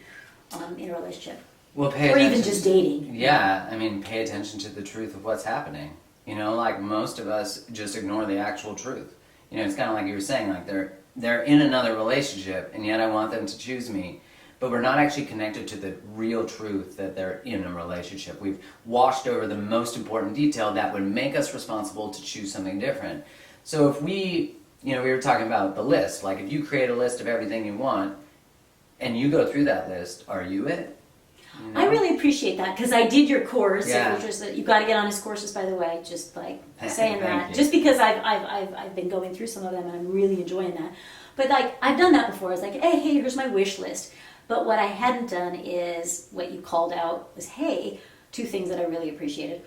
in a relationship? Well, pay or attention. Even just dating. Yeah, I mean, pay attention to the truth of what's happening. You know, like most of us just ignore the actual truth. You know, it's kind of like you were saying, like they're in another relationship, and yet I want them to choose me. But we're not actually connected to the real truth that they're in a relationship. We've washed over the most important detail that would make us responsible to choose something different. So if we, you know, we were talking about the list. Like if you create a list of everything you want, and you go through that list, are you it? You know? I really appreciate that, because I did your course, which was you've got to get on his courses, by the way, just like saying that. Just because I've been going through some of them and I'm really enjoying that. But like, I've done that before. It's like, hey, here's my wish list. But what I hadn't done is what you called out was, hey, two things that I really appreciated.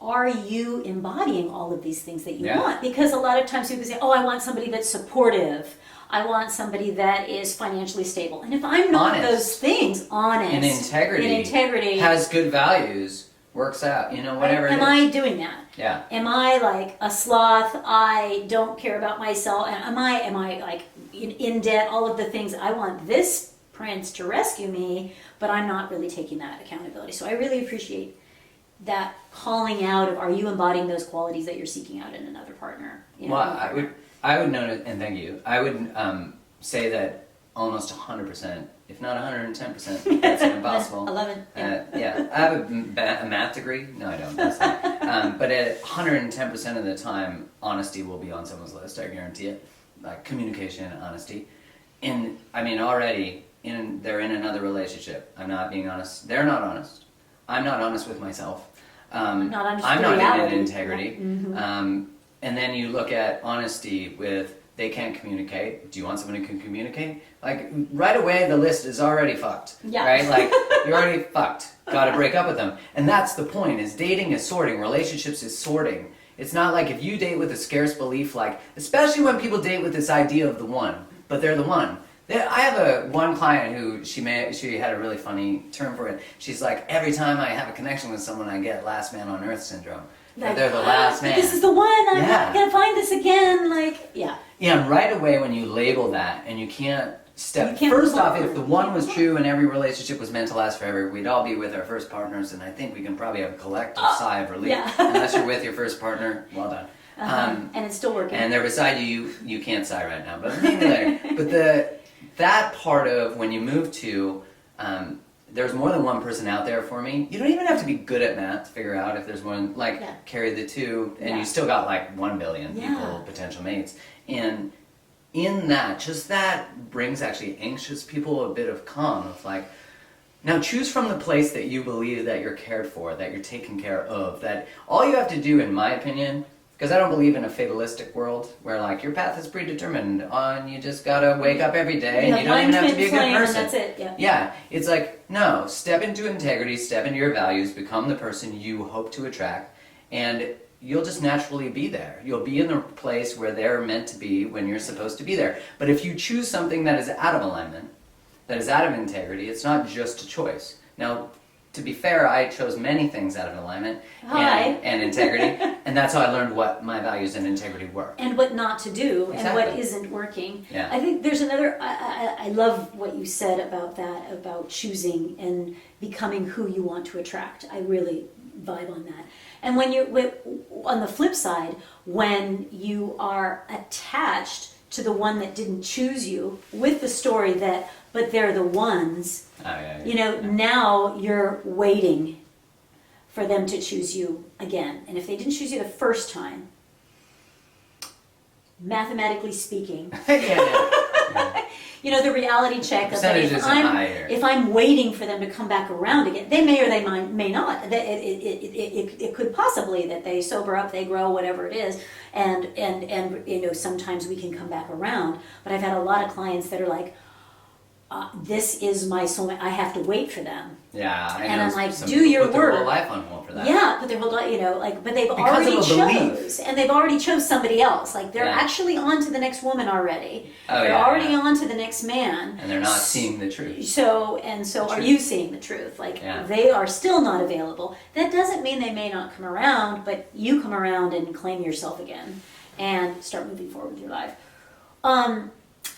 Are you embodying all of these things that you want? Because a lot of times people say, oh, I want somebody that's supportive. I want somebody that is financially stable. And if I'm not honest. Those things, honest. And integrity. Has good values, works out, whatever it is. Am I doing that? Yeah. Am I like a sloth? I don't care about myself. Am I like in debt? All of the things. I want this prince to rescue me, but I'm not really taking that accountability. So I really appreciate that calling out of, are you embodying those qualities that you're seeking out in another partner? I would note, and thank you, I would say that almost 100%, if not 110%, that's impossible. 11. Yeah, I have a math degree. No, I don't. That's not. But at 110% of the time, honesty will be on someone's list. I guarantee it. Like communication, honesty. And I mean, already they're in another relationship. I'm not being honest. They're not honest. I'm not honest with myself. I'm not in integrity. Mm-hmm. And then you look at honesty with, they can't communicate. Do you want someone who can communicate? Like, right away, the list is already fucked. Yeah. Right? Like, you're already fucked. Gotta break up with them. And that's the point, is dating is sorting. Relationships is sorting. It's not like if you date with a scarce belief, like, especially when people date with this idea of the one, but they're the one. I have one client who she had a really funny term for it. She's like, every time I have a connection with someone, I get last man on earth syndrome. Like, they're the last man. This is the one. I'm not gonna find this again. Like, yeah. Yeah, and right away when you label that, and you can't first off, if the one was true and every relationship was meant to last forever, we'd all be with our first partners, and I think we can probably have a collective sigh of relief. Yeah. Unless you're with your first partner, well done. And it's still working. And they're beside you, you can't sigh right now, but maybe later. But that part of when you move to, there's more than one person out there for me. You don't even have to be good at math to figure out if there's one, carry the two, and you still got like 1 billion people, potential mates. And in that, just that brings actually anxious people a bit of calm of like, now choose from the place that you believe that you're cared for, that you're taken care of, that all you have to do, in my opinion, because I don't believe in a fatalistic world where like your path is predetermined and you just gotta wake up every day and you don't even have to be a good person. That's it. Yeah, it's like, no, step into integrity, step into your values, become the person you hope to attract, and you'll just naturally be there. You'll be in the place where they're meant to be when you're supposed to be there. But if you choose something that is out of alignment, that is out of integrity, it's not just a choice. Now, to be fair, I chose many things out of alignment and integrity, and that's how I learned what my values and integrity were. And what not to do, and what isn't working. Yeah. I think there's another, I love what you said about that, about choosing and becoming who you want to attract. I really vibe on that. And when on the flip side, when you are attached to the one that didn't choose you with the story that, but they're the ones, now you're waiting for them to choose you again. And if they didn't choose you the first time, mathematically speaking, the reality check of that if I'm waiting for them to come back around again, they may or they may not. It could possibly that they sober up, they grow, whatever it is, and sometimes we can come back around. But I've had a lot of clients that are like, this is my soulmate. I have to wait for them. Yeah, I know. And I'm like, do your work. Put their whole life on hold for that. Yeah, but their whole life, but they've already chose somebody else. Like they're actually on to the next woman already. They're already on to the next man. And they're not seeing the truth. So are you seeing the truth? Like they are still not available. That doesn't mean they may not come around, but you come around and claim yourself again and start moving forward with your life.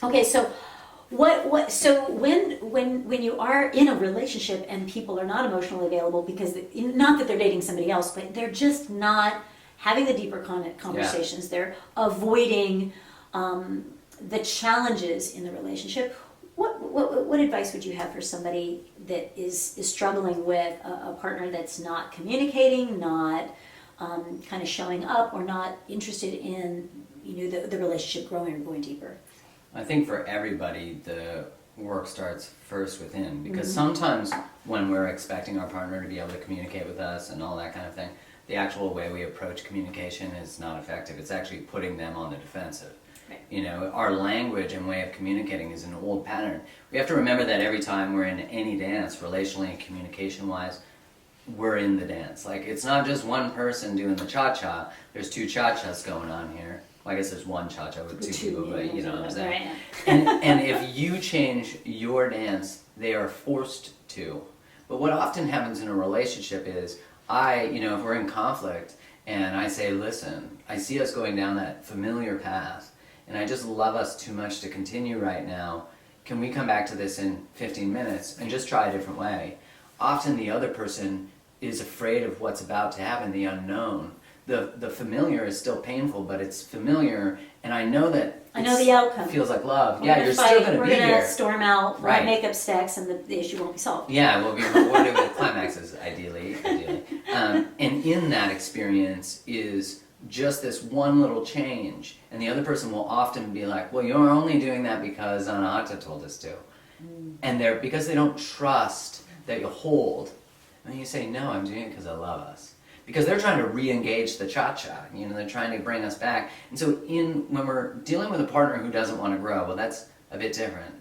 Okay, so. So when you are in a relationship and people are not emotionally available because not that they're dating somebody else, but they're just not having the deeper conversations, they're avoiding the challenges in the relationship. What advice would you have for somebody that is struggling with a partner that's not communicating, not kind of showing up, or not interested in the relationship growing or going deeper? I think for everybody, the work starts first within, because sometimes when we're expecting our partner to be able to communicate with us and all that kind of thing, the actual way we approach communication is not effective. It's actually putting them on the defensive. Right. You know, our language and way of communicating is an old pattern. We have to remember that every time we're in any dance, relationally and communication-wise, we're in the dance. Like, it's not just one person doing the cha-cha. There's two cha-chas going on here. Well, I guess there's one cha-cha with two people, but you know what I'm saying. Right. And if you change your dance, they are forced to. But what often happens in a relationship is, if we're in conflict, and I say, listen, I see us going down that familiar path, and I just love us too much to continue right now. Can we come back to this in 15 minutes and just try a different way? Often the other person is afraid of what's about to happen, the unknown. The familiar is still painful, but it's familiar, and I know that I know the outcome. Feels like love. You're still going to be We're going here. to storm out, Right. makeup stacks, and the issue won't be solved. Yeah, we'll be rewarded with climaxes, ideally. And in that experience is just this one little change, and the other person will often be like, well, you're only doing that because Anahata told us to. And because they don't trust that you hold, and you say, no, I'm doing it because I love us. Because they're trying to re-engage the cha-cha, they're trying to bring us back. And so when we're dealing with a partner who doesn't want to grow, well, that's a bit different,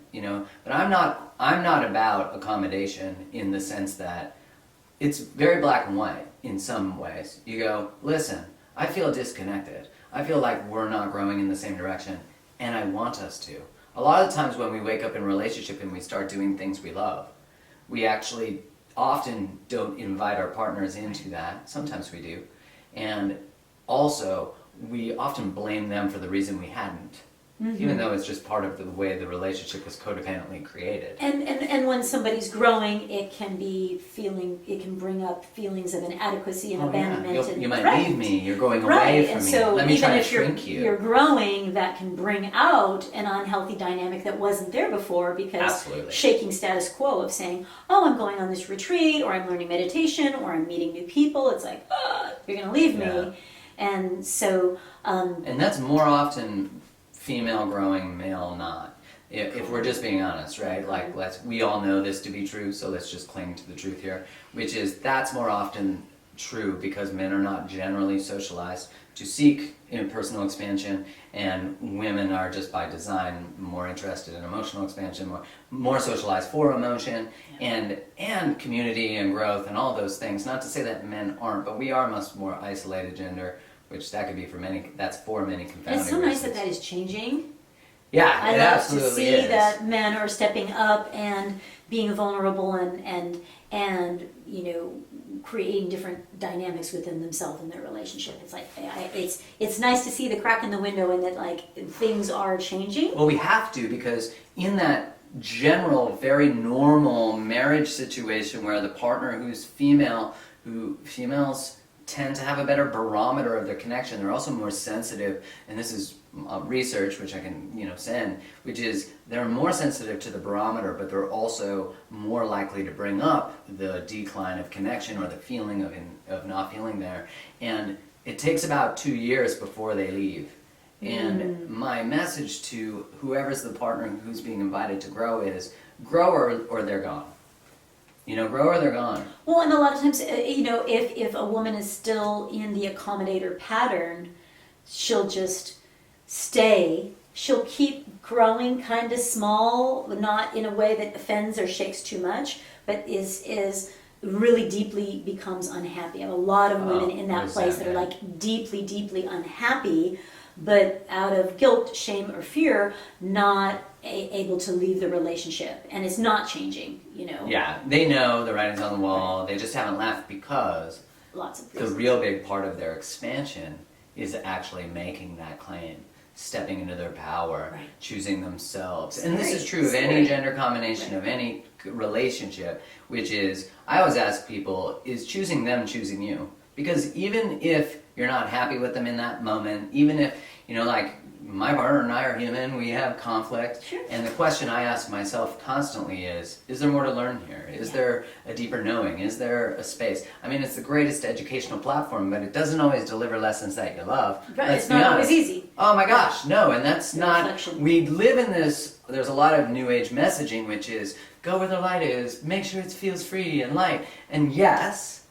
But I'm not about accommodation in the sense that it's very black and white in some ways. You go, listen, I feel disconnected. I feel like we're not growing in the same direction, and I want us to. A lot of times when we wake up in a relationship and we start doing things we love, we actually often don't invite our partners into that. Sometimes we do. And also, we often blame them for the reason we hadn't. Even though it's just part of the way the relationship was codependently created. And when somebody's growing, it can bring up feelings of inadequacy and abandonment. Yeah. And you might right. leave me, you're going Right. away from And me. so Let me even try to if shrink you. you're growing, that can bring out an unhealthy dynamic that wasn't there before, because Absolutely. shaking status quo of saying, oh, I'm going on this retreat, or I'm learning meditation, or I'm meeting new people, it's like, you're going to leave me. And so... and that's more often female growing, male not. If we're just being honest, right? Like, we all know this to be true, so let's just cling to the truth here, which is that's more often true because men are not generally socialized to seek personal expansion, and women are just by design more interested in emotional expansion, more socialized for emotion, and community and growth and all those things. Not to say that men aren't, but we are much more isolated gender, which that could be for many. That's for many confounding It's so nice reasons. that is changing. Yeah, I it love absolutely to see is. that men are stepping up and being vulnerable and creating different dynamics within themselves and their relationship. It's like it's nice to see the crack in the window and that like things are changing. Well, we have to, because in that general, very normal marriage situation where the partner who's females tend to have a better barometer of their connection. They're also more sensitive, and this is research, which I can send, which is they're more sensitive to the barometer, but they're also more likely to bring up the decline of connection or the feeling of not feeling there. And it takes about 2 years before they leave. And my message to whoever's the partner who's being invited to grow is grow or they're gone. Grow or they're gone. Well, and a lot of times, if a woman is still in the accommodator pattern, she'll just stay. She'll keep growing kind of small, not in a way that offends or shakes too much, but is really deeply becomes unhappy. I have a lot of women in that place that are like deeply, deeply unhappy, but out of guilt, shame, or fear, not able to leave the relationship, and it's not changing. Yeah, they know the writing's on the wall. They just haven't left because lots of the reasons. real big part of their expansion is actually making that claim, stepping into their power, Right. choosing themselves. And this is true of Scary. any gender combination, of any relationship, which is, I always ask people, is choosing them choosing you? Because even if you're not happy with them in that moment, even if, like, my partner and I are human, we have conflict, Sure. and the question I ask myself constantly is there more to learn here? Is there a deeper knowing? Is there a space? I mean, it's the greatest educational platform, but it doesn't always deliver lessons that you love. Right, Let's it's be not honest. always easy. Oh my gosh, no, and that's not, Reflection. we live in this, there's a lot of new age messaging, which is, go where the light is, make sure it feels free and light, and yes,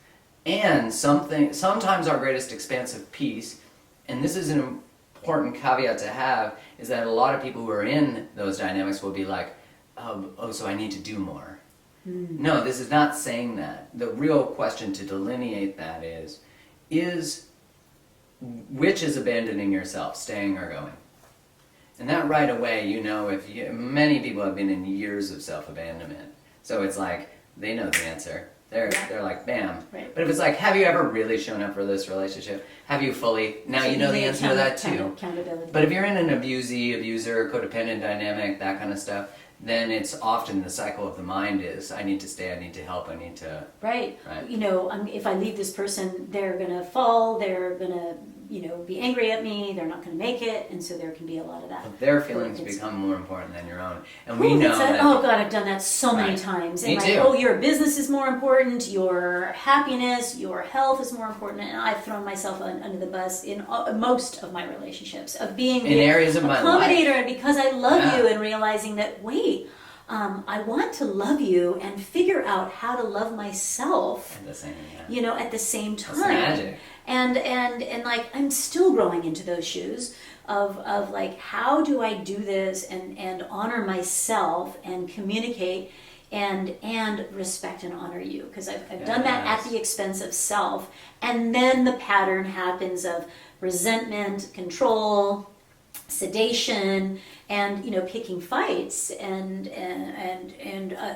and sometimes our greatest expansive peace, and this is an important caveat to have is that a lot of people who are in those dynamics will be like, oh, so I need to do more. No, this is not saying that. The real question to delineate that is which is abandoning yourself, staying or going? And that right away, many people have been in years of self-abandonment. So it's like, they know the answer. They're like, bam. Right. But if it's like, have you ever really shown up for this relationship? Have you fully? Now you know the answer to that too. Accountability. But if you're in an abuser, codependent dynamic, that kind of stuff, then it's often the cycle of the mind is, I need to stay, I need to help, I need to... Right. If I leave this person, they're going to fall, they're going to, be angry at me, they're not going to make it, and so there can be a lot of that. But their feelings become more important than your own. And we know that... Oh God, I've done that so many times. And Me too. Oh, your business is more important, your happiness, your health is more important, and I've thrown myself under the bus in most of my relationships of being in areas of my life. Accommodator, because I love you, and realizing that, wait, I want to love you and figure out how to love myself at the same time. That's magic. And like, I'm still growing into those shoes of like, how do I do this and honor myself and communicate and respect and honor you? Because I've done that at the expense of self. And then the pattern happens of resentment, control, sedation, and picking fights and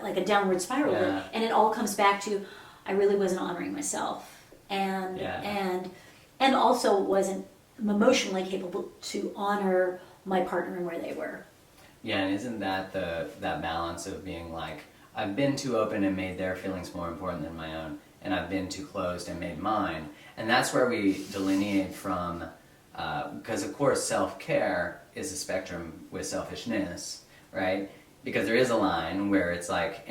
like a downward spiral. And it all comes back to, I really wasn't honoring myself. And also wasn't emotionally capable to honor my partner and where they were. Yeah, and isn't that that balance of being like, I've been too open and made their feelings more important than my own, and I've been too closed and made mine. And that's where we delineate from, because of course self-care is a spectrum with selfishness, right? Because there is a line where it's like,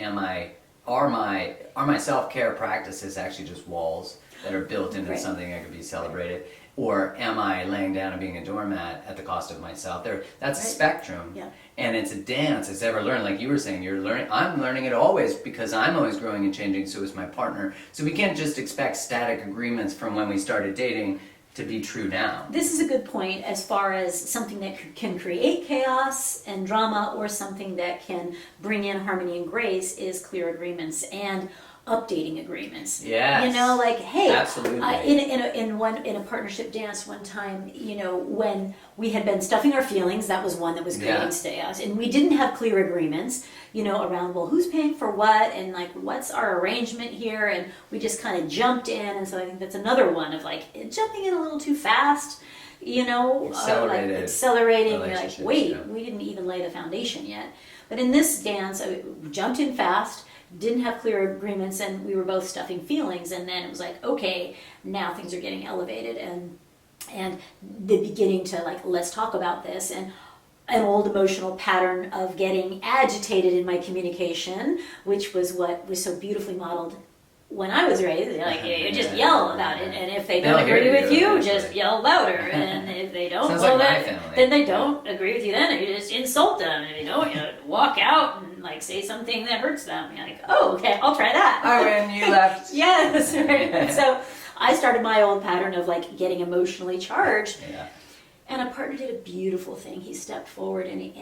are my self-care practices actually just walls that are built into something that could be celebrated? Or am I laying down and being a doormat at the cost of myself? That's a spectrum, and it's a dance. It's ever learned, like you were saying. I'm learning it always because I'm always growing and changing. So is my partner. So we can't just expect static agreements from when we started dating to be true now. This is a good point as far as something that can create chaos and drama, or something that can bring in harmony and grace, is clear agreements and updating agreements. Yes. Like, hey, absolutely. In a partnership dance one time, when we had been stuffing our feelings, that was one that was creating chaos, and we didn't have clear agreements, around, well, who's paying for what, and like, what's our arrangement here, and we just kind of jumped in, and so I think that's another one of like jumping in a little too fast, accelerating. You're like, wait, we didn't even lay the foundation yet. But in this dance, I jumped in fast, didn't have clear agreements, and we were both stuffing feelings, and then it was like, okay, now things are getting elevated, and the beginning to like, let's talk about this, and an old emotional pattern of getting agitated in my communication, which was what was so beautifully modeled when I was raised. Like, you just yell about it, and if they don't agree with you, just yell louder, and if they don't, then they don't agree with you, then you just insult them, and if you don't, you walk out and like say something that hurts them. You're like, oh, okay, I'll try that. Oh, and you left. Yes, right. So I started my old pattern of like getting emotionally charged. And a partner did a beautiful thing. He stepped forward and he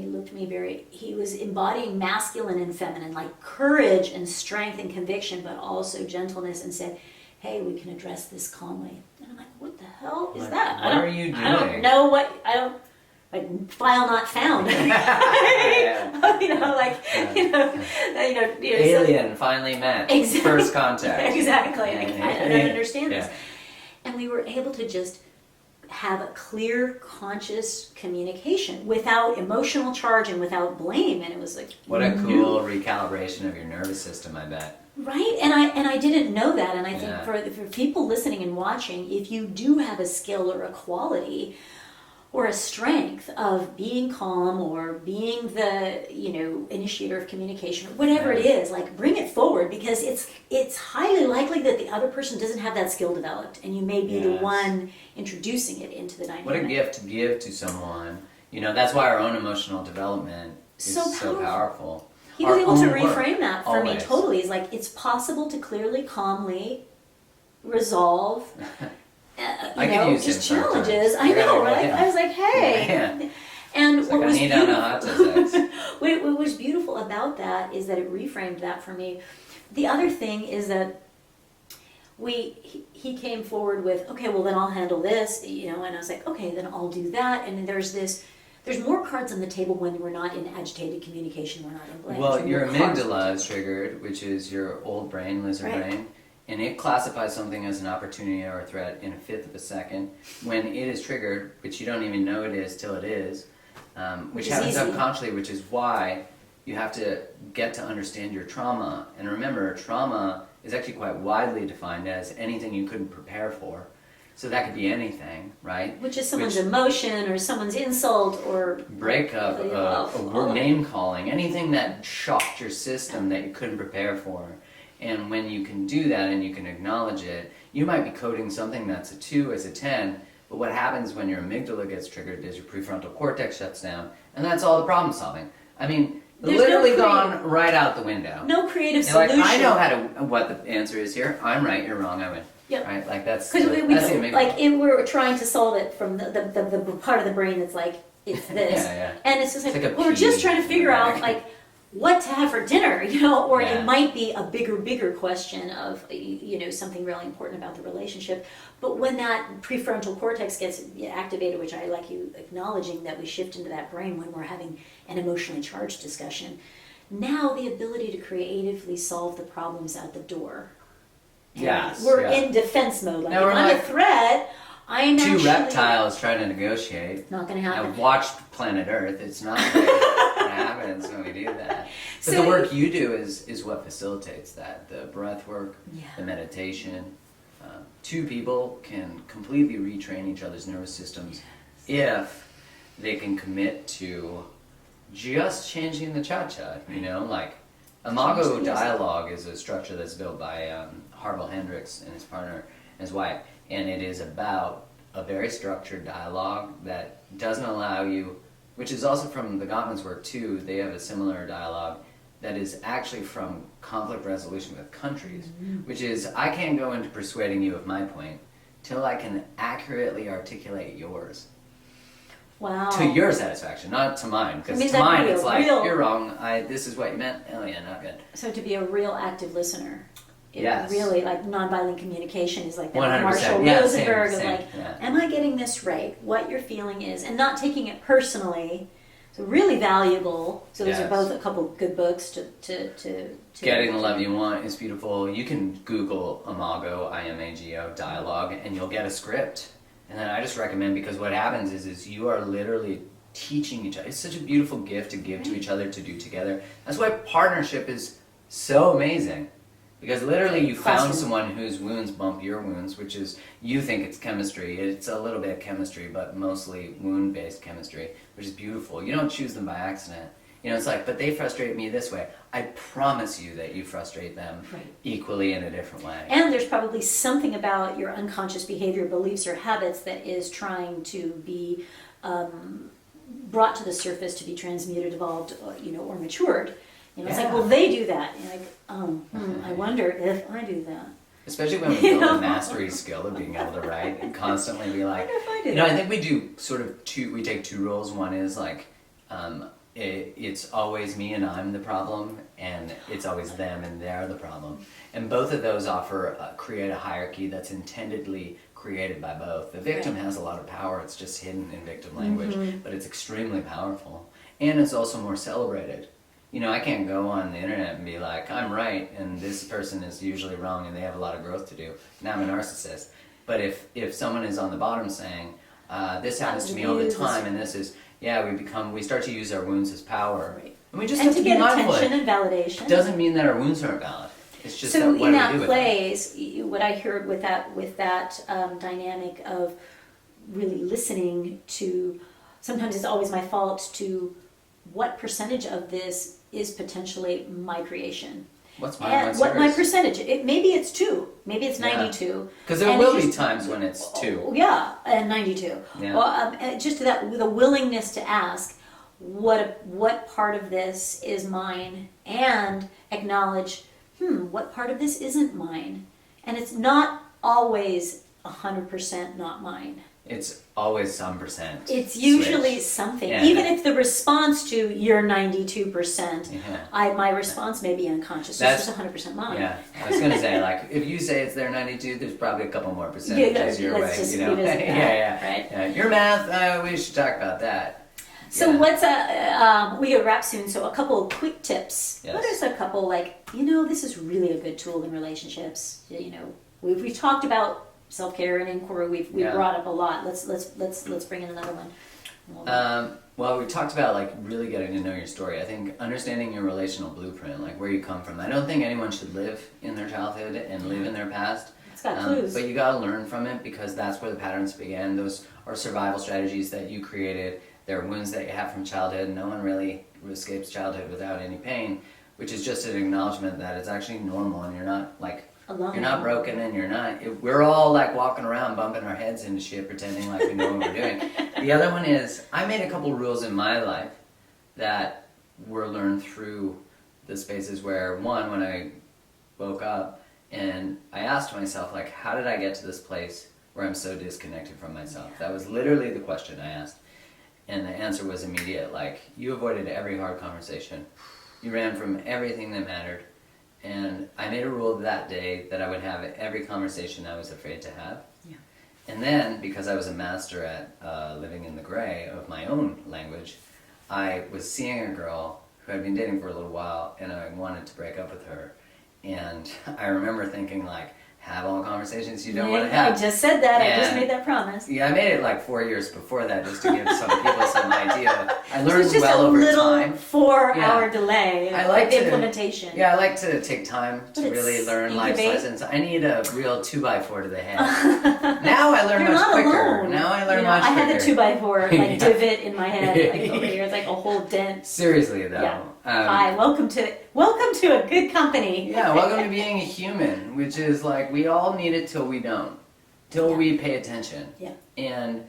looked at me he was embodying masculine and feminine, like courage and strength and conviction, but also gentleness, and said, hey, we can address this calmly. And I'm like, what the hell is that? What are you doing? I don't know what, like, file not found. Alien finally met. Exactly. First contact. Exactly. I don't understand this. And we were able to just have a clear, conscious communication without emotional charge and without blame. And it was like, what a cool recalibration of your nervous system, I bet. Right, and I didn't know that, and I think for people listening and watching, if you do have a skill or a quality or a strength of being calm or being the initiator of communication or whatever it is, like, bring it forward, because it's highly likely that the other person doesn't have that skill developed, and you may be the one introducing it into the dynamic. What a gift to give to someone. That's why our own emotional development is so powerful. He was able to reframe that for me totally. It's like, it's possible to clearly, calmly resolve I could use just him challenges. sometimes. I know, right? Yeah. I was like, hey. Yeah. And It's what like, was I need beautiful, Anahata sex. what was beautiful about that is that it reframed that for me. The other thing is that he came forward with, okay, well then I'll handle this, and I was like, okay, then I'll do that. And there's more cards on the table when we're not in agitated communication, we're not in blank. Well, your amygdala is triggered, which is your old brain, lizard Right. brain, and it classifies something as an opportunity or a threat in a fifth of a second. When it is triggered, which you don't even know it is till it is, which is happens easy. subconsciously, which is why you have to get to understand your trauma. And remember, trauma is actually quite widely defined as anything you couldn't prepare for. So that could be anything, right? Which is someone's emotion or someone's insult or breakup, name calling, anything that shocked your system that you couldn't prepare for. And when you can do that and you can acknowledge it, you might be coding something that's a 2 as a 10, but what happens when your amygdala gets triggered is your prefrontal cortex shuts down, and that's all the problem solving. I mean, There's literally no gone right out the window. no creative You're like, solution. I know what the answer is here. I'm right, you're wrong, I win. Yep. Right? Like that's Because the amygdala. like we're trying to solve it from the part of the brain that's like, it's this. Yeah. And it's just like, It's like a we're just pea trying to figure in the out bag. like what to have for dinner, or Yeah. it might be a bigger question of, something really important about the relationship. But when that prefrontal cortex gets activated, which I like you acknowledging that we shift into that brain when we're having an emotionally charged discussion, now the ability to creatively solve the problems at the door. And Yes, we're yeah. in defense mode. Like, Now if we're I'm like a threat, I'm two actually reptiles trying to negotiate. not going to happen. I've watched Planet Earth. It's not what happens when we do that. But So- the work you do is what facilitates that. The breath work, Yeah. the meditation. Two people can completely retrain each other's nervous systems if they can commit to just changing the cha-cha, like Imago dialogue is a structure that's built by Harville Hendricks and his partner and his wife, and it is about a very structured dialogue that doesn't allow you, which is also from the Gottman's work too. They have a similar dialogue that is actually from conflict resolution with countries, which is, I can't go into persuading you of my point till I can accurately articulate yours. Wow. To your satisfaction, not to mine. Because I mean, to mine, that'd be it's a like, real- you're wrong, this is what you meant. Oh yeah, not good. So to be a real active listener. It Yes. really, like, nonviolent communication is like that. 100%. Marshall Yeah, Rosenberg same, of like, yeah. am I getting this right? What your feeling is, and not taking it personally. So really valuable. So those are Yes. both a couple good books to Getting the love you want is beautiful. You can Google Imago, I-M-A-G-O, dialogue, and you'll get a script. And then I just recommend, because what happens is you are literally teaching each other. It's such a beautiful gift to give to each other, to do together. That's why partnership is so amazing. Because literally you found Classroom. someone whose wounds bump your wounds, which is, you think it's chemistry. It's a little bit of chemistry, but mostly wound-based chemistry, which is beautiful. You don't choose them by accident. It's like, but they frustrate me this way. I promise you that you frustrate them Right. equally in a different way. And there's probably something about your unconscious behavior, beliefs, or habits that is trying to be brought to the surface to be transmuted, evolved, or matured. It's like, Yeah. well, they do that. You're like, I wonder if I do that. Especially when we build a mastery skill of being able to write and constantly be like, I wonder if I do I that. think we do sort of we take two roles. One is like, it's always me and I'm the problem, and it's always them and they're the problem. And both of those create a hierarchy that's intendedly created by both. The victim Right. has a lot of power. It's just hidden in victim language, but it's extremely powerful. And it's also more celebrated. I can't go on the internet and be like, I'm right, and this person is usually wrong, and they have a lot of growth to do, and I'm a narcissist. But if someone is on the bottom saying, this happens to me all the time, and this is, we start to use our wounds as power. Right. And we just And have to to be get mindful. attention It and validation. doesn't mean that our wounds aren't valid. It's just So that what in do that we do with them? plays, what I heard with that dynamic of really listening to, sometimes it's always my fault, to what percentage of this is potentially my creation. What's mine? And What's what my yours? percentage? Maybe it's 2, maybe it's Yeah. 92. Because there And will it's be just- times when it's 2. Yeah, and 92. Yeah. Well, and just that, with a willingness to ask, what part of this is mine, and acknowledge, what part of this isn't mine. And it's not always 100% not mine. It's always some percent. It's usually switch. something. Yeah. Even if the response to you're 92%, Yeah. my response may be unconscious. That's- This is 100% mine. Yeah, I was gonna say, like, if you say it's there 92, there's probably a couple more percentages your let's way, just you know? revisit that, yeah. right? Yeah. Your math, we should talk about that. So Yeah. what's we gotta wrap soon. So a couple of quick tips. Yes. What is a couple this is really a good tool in relationships. We've talked about self-care and inquiry. We've Yeah. brought up a lot. Let's bring in another one. Well, we talked about like really getting to know your story. I think understanding your relational blueprint, like where you come from. I don't think anyone should live in their childhood and live in their past. It's got clues. But you gotta learn from it because that's where the patterns began. Those are survival strategies that you created. There are wounds that you have from childhood. No one really escapes childhood without any pain, which is just an acknowledgement that it's actually normal and you're not like Alone. you're not broken and you're not. We're all like walking around bumping our heads into shit, pretending like we know what we're doing. The other one is I made a couple rules in my life that were learned through the spaces where one, when I woke up and I asked myself like, how did I get to this place where I'm so disconnected from myself? That was literally the question I asked. And the answer was immediate, like, you avoided every hard conversation. You ran from everything that mattered. And I made a rule that day that I would have every conversation I was afraid to have. Yeah. And then, because I was a master at living in the gray of my own language, I was seeing a girl who I'd been dating for a little while, and I wanted to break up with her. And I remember thinking, like, have all conversations you don't want to have. I just said that. I just And- made that promise. Yeah, I made it like 4 years before that just to give some people some idea. I So learned it's just well a over little time. 4-hour delay I like of to- implementation. Yeah, I like to take time But to it's really learn life incubate. lessons. I need a real 2x4 to the head. Now I learn You're much not quicker. alone. Now I learn much I quicker. had the 2x4 like Yeah. divot in my head, like over here. It's like a whole dent. Seriously though. Yeah. Hi, welcome to a good company. Yeah, welcome to being a human, which is like we all need it till we don't. Till Yeah. we pay attention. Yeah. And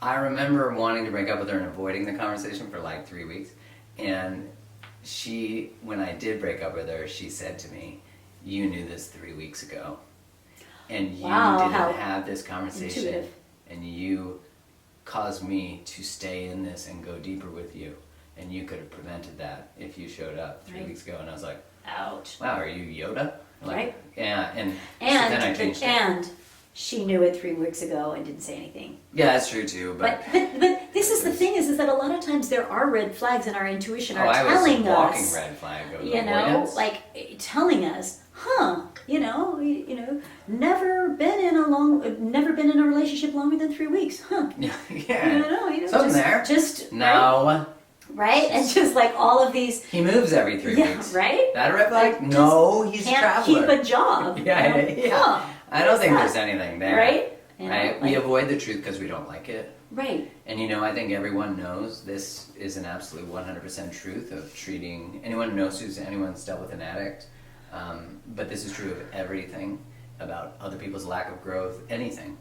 I remember wanting to break up with her and avoiding the conversation for like 3 weeks. And she, when I did break up with her, she said to me, "You knew this 3 weeks ago. And you Wow, how didn't have this conversation. intuitive. And you caused me to stay in this and go deeper with you. And you could have prevented that if you showed up 3 Right. weeks ago." And I was like, Ouch. "Wow, are you Yoda?" Like, Right. Yeah, and so And then I changed it. and she knew it 3 weeks ago and didn't say anything. Yeah, that's true too. But But this is the thing is that a lot of times there are red flags in our intuition are I was telling walking us, red flag. Of you know, avoidance. like telling us, never been in a relationship longer than 3 weeks, huh? Yeah, You yeah. know, Something there. Just No, right, and just like all of these, he moves every 3 yeah, weeks. right. That a red flag? Like, No, he's a Can't traveler. keep a job. Yeah, you know? yeah. Huh, I don't think that? there's anything there. right. You know, Right? We like- avoid the truth because we don't like it. right. And I think everyone knows this is an absolute 100% truth of treating anyone knows anyone's dealt with an addict. But this is true of everything about other people's lack of growth, anything.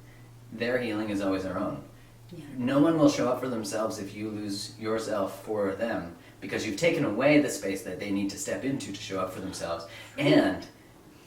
Their healing is always their own. Yeah. No one will show up for themselves if you lose yourself for them because you've taken away the space that they need to step into to show up for themselves. And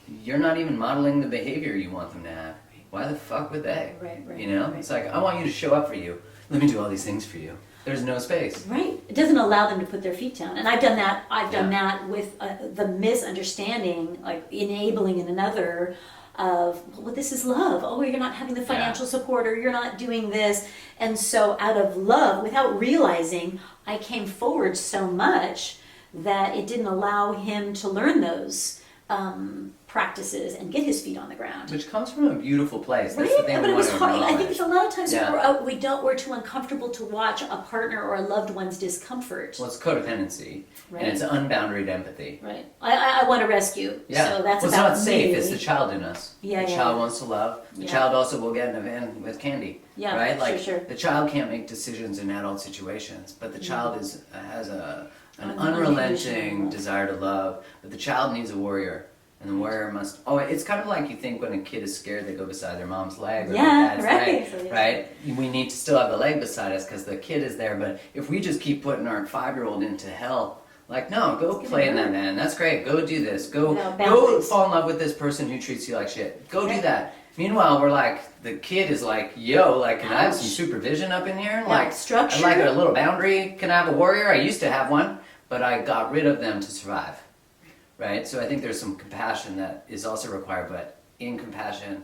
you're not even modeling the behavior you want them to have. Why the fuck would they? Right. You know? Right. It's like, I want you to show up for you. Let me do all these things for you. There's no space. Right. It doesn't allow them to put their feet down. And I've done that. I've done Yeah. that with the misunderstanding, like enabling in another of, well, this is love. Oh, you're not having the financial support or you're not doing this. And so out of love, without realizing, I came forward so much that it didn't allow him to learn those practices and get his feet on the ground. Which comes from a beautiful place. That's Right, the thing but we it was want to hard. I think acknowledge. it's a lot of times Yeah. we're too uncomfortable to watch a partner or a loved one's discomfort. Well, it's codependency. Right. And it's unboundaried empathy. Right. I want to rescue. Yeah. So that's well, about it's not safe. me. It's the child in us. Yeah, the yeah. child wants to love. The Yeah. child also will get in a van with candy. Yeah, Right? Like sure. the child can't make decisions in adult situations, but the child has an Unconditional unrelenting love. desire to love. But the child needs a warrior. And the warrior must. Oh, it's kind of like you think when a kid is scared, they go beside their mom's leg or Yeah, their dad's right. leg, So, yes. right? We need to still have the leg beside us because the kid is there. But if we just keep putting our 5-year-old into hell, like no, go gonna play in that hurt. man. That's great. Go do this. Go No, go boundaries. fall in love with this person who treats you like shit. Go do Right. that. Meanwhile, we're like, the kid is like, yo, like, can I have some Ouch. supervision up in here? Yeah, Like, structure. I'd like a little boundary. Can I have a warrior? I used to have one, but I got rid of them to survive, right? So I think there's some compassion that is also required, but incompassion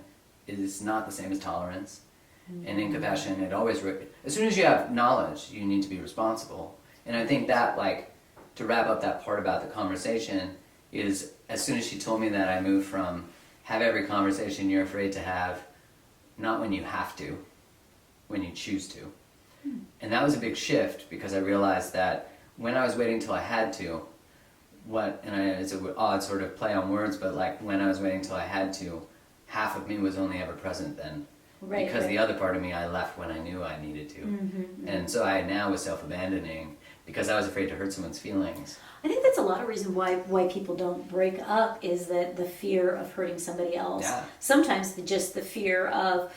is not the same as tolerance. And in compassion, it always, as soon as you have knowledge, you need to be responsible. And I think that, like, to wrap up that part about the conversation, is as soon as she told me that, I moved from have every conversation you're afraid to have, not when you have to, when you choose to. And that was a big shift, because I realized that when I was waiting till I had to, it's an odd sort of play on words, but like when I was waiting till I had to, half of me was only ever present then. Right, because right. the other part of me I left when I knew I needed to. And so I now was self-abandoning because I was afraid to hurt someone's feelings. I think that's a lot of reason why people don't break up, is that the fear of hurting somebody else. Yeah. Sometimes just the fear of,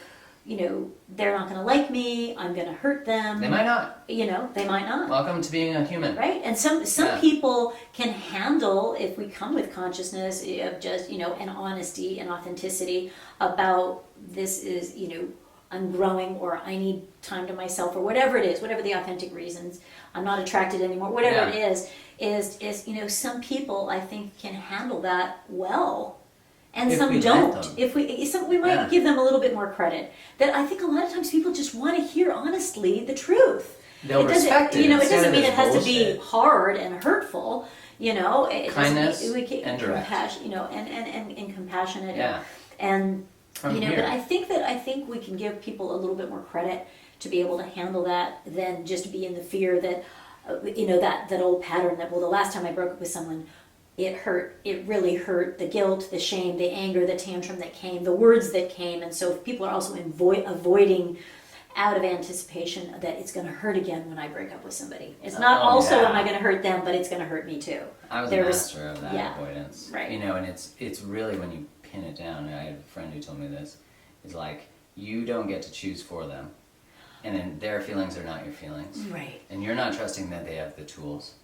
they're not going to like me, I'm going to hurt them. They might not. They might not. Welcome to being a human. Right? And some Yeah. people can handle, if we come with consciousness of just, and honesty and authenticity about this is, I'm growing, or I need time to myself, or whatever it is, whatever the authentic reasons, I'm not attracted anymore, whatever it is some people, I think, can handle that well. And If some we let don't. them. We might give them a little bit more credit. That I think a lot of times people just want to hear honestly the truth. They'll respect it. It instead doesn't of mean this it has bullshit. to be hard and hurtful. Kindness and direct. Compassion, and compassionate. Yeah. And From but here. I think we can give people a little bit more credit to be able to handle that than just be in the fear that that old pattern that, well, the last time I broke up with someone, it hurt, it really hurt, the guilt, the shame, the anger, the tantrum that came, the words that came. And so if people are also avoiding out of anticipation that it's going to hurt again when I break up with somebody. It's not am I going to hurt them, but it's going to hurt me too. I was a master of that avoidance. Right. And it's really, when you pin it down, I had a friend who told me this, is like, you don't get to choose for them. And then their feelings are not your feelings. Right. And you're not trusting that they have the tools.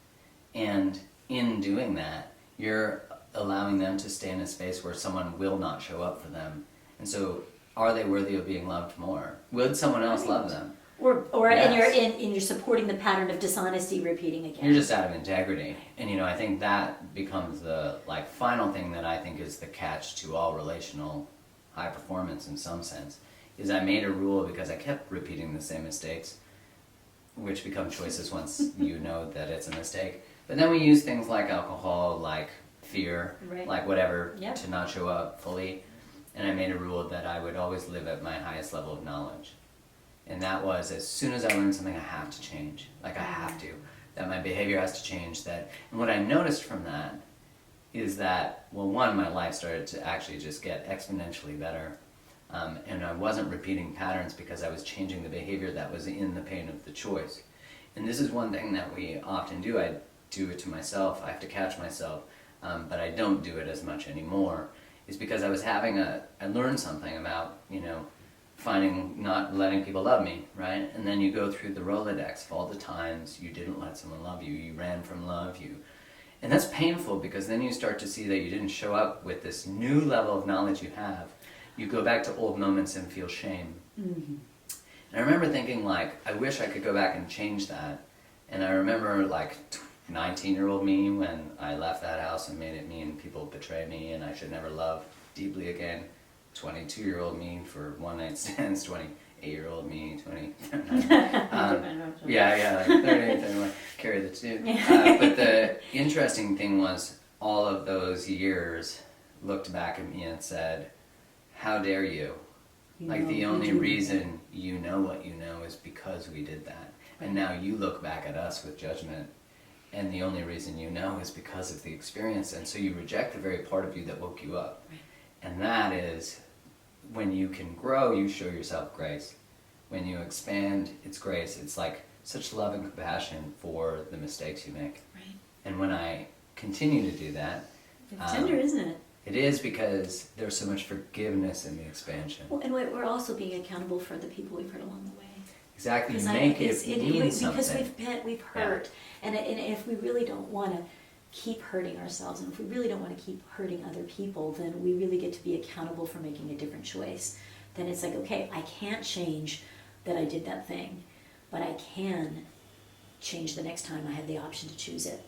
And in doing that, you're allowing them to stay in a space where someone will not show up for them. And so, are they worthy of being loved more? Would someone else love them? Or Yes. and you're supporting the pattern of dishonesty repeating again. You're just out of integrity. And I think that becomes the final thing that I think is the catch to all relational high performance in some sense, is I made a rule because I kept repeating the same mistakes, which become choices once you know that it's a mistake. But then we use things like alcohol, like fear, Right. like whatever, Yep. to not show up fully. And I made a rule that I would always live at my highest level of knowledge. And that was, as soon as I learn something, I have to change. I have to. That my behavior has to change. And what I noticed from that is that, well, one, my life started to actually just get exponentially better. And I wasn't repeating patterns because I was changing the behavior that was in the pain of the choice. And this is one thing that we often do. I do it to myself. I have to catch myself. But I don't do it as much anymore. Is because I was I learned something about, not letting people love me, right? And then you go through the Rolodex of all the times you didn't let someone love you, you ran from love, and that's painful, because then you start to see that you didn't show up with this new level of knowledge you have. You go back to old moments and feel shame. Mm-hmm. And I remember thinking, I wish I could go back and change that. And I remember, 19-year-old me when I left that house and made it mean people betray me and I should never love deeply again. 22-year-old me for one-night stands, 28-year-old me, 30, 31, carry the two. But the interesting thing was, all of those years looked back at me and said, how dare you? The only reason you know what you know is because we did that. And now you look back at us with judgment, and the only reason you know is because of the experience, and so you reject the very part of you that woke you up. Right. And that is, when you can grow, you show yourself grace. When you expand, it's grace. It's such love and compassion for the mistakes you make. Right. And when I continue to do that... It's tender, isn't it? It is, because there's so much forgiveness in the expansion. Well, and we're also being accountable for the people we've hurt along the way. Exactly, you make it mean something. Because we've hurt, and if we really don't want to keep hurting ourselves. And if we really don't want to keep hurting other people, then we really get to be accountable for making a different choice. Then it's like, okay, I can't change that I did that thing, but I can change the next time I have the option to choose it.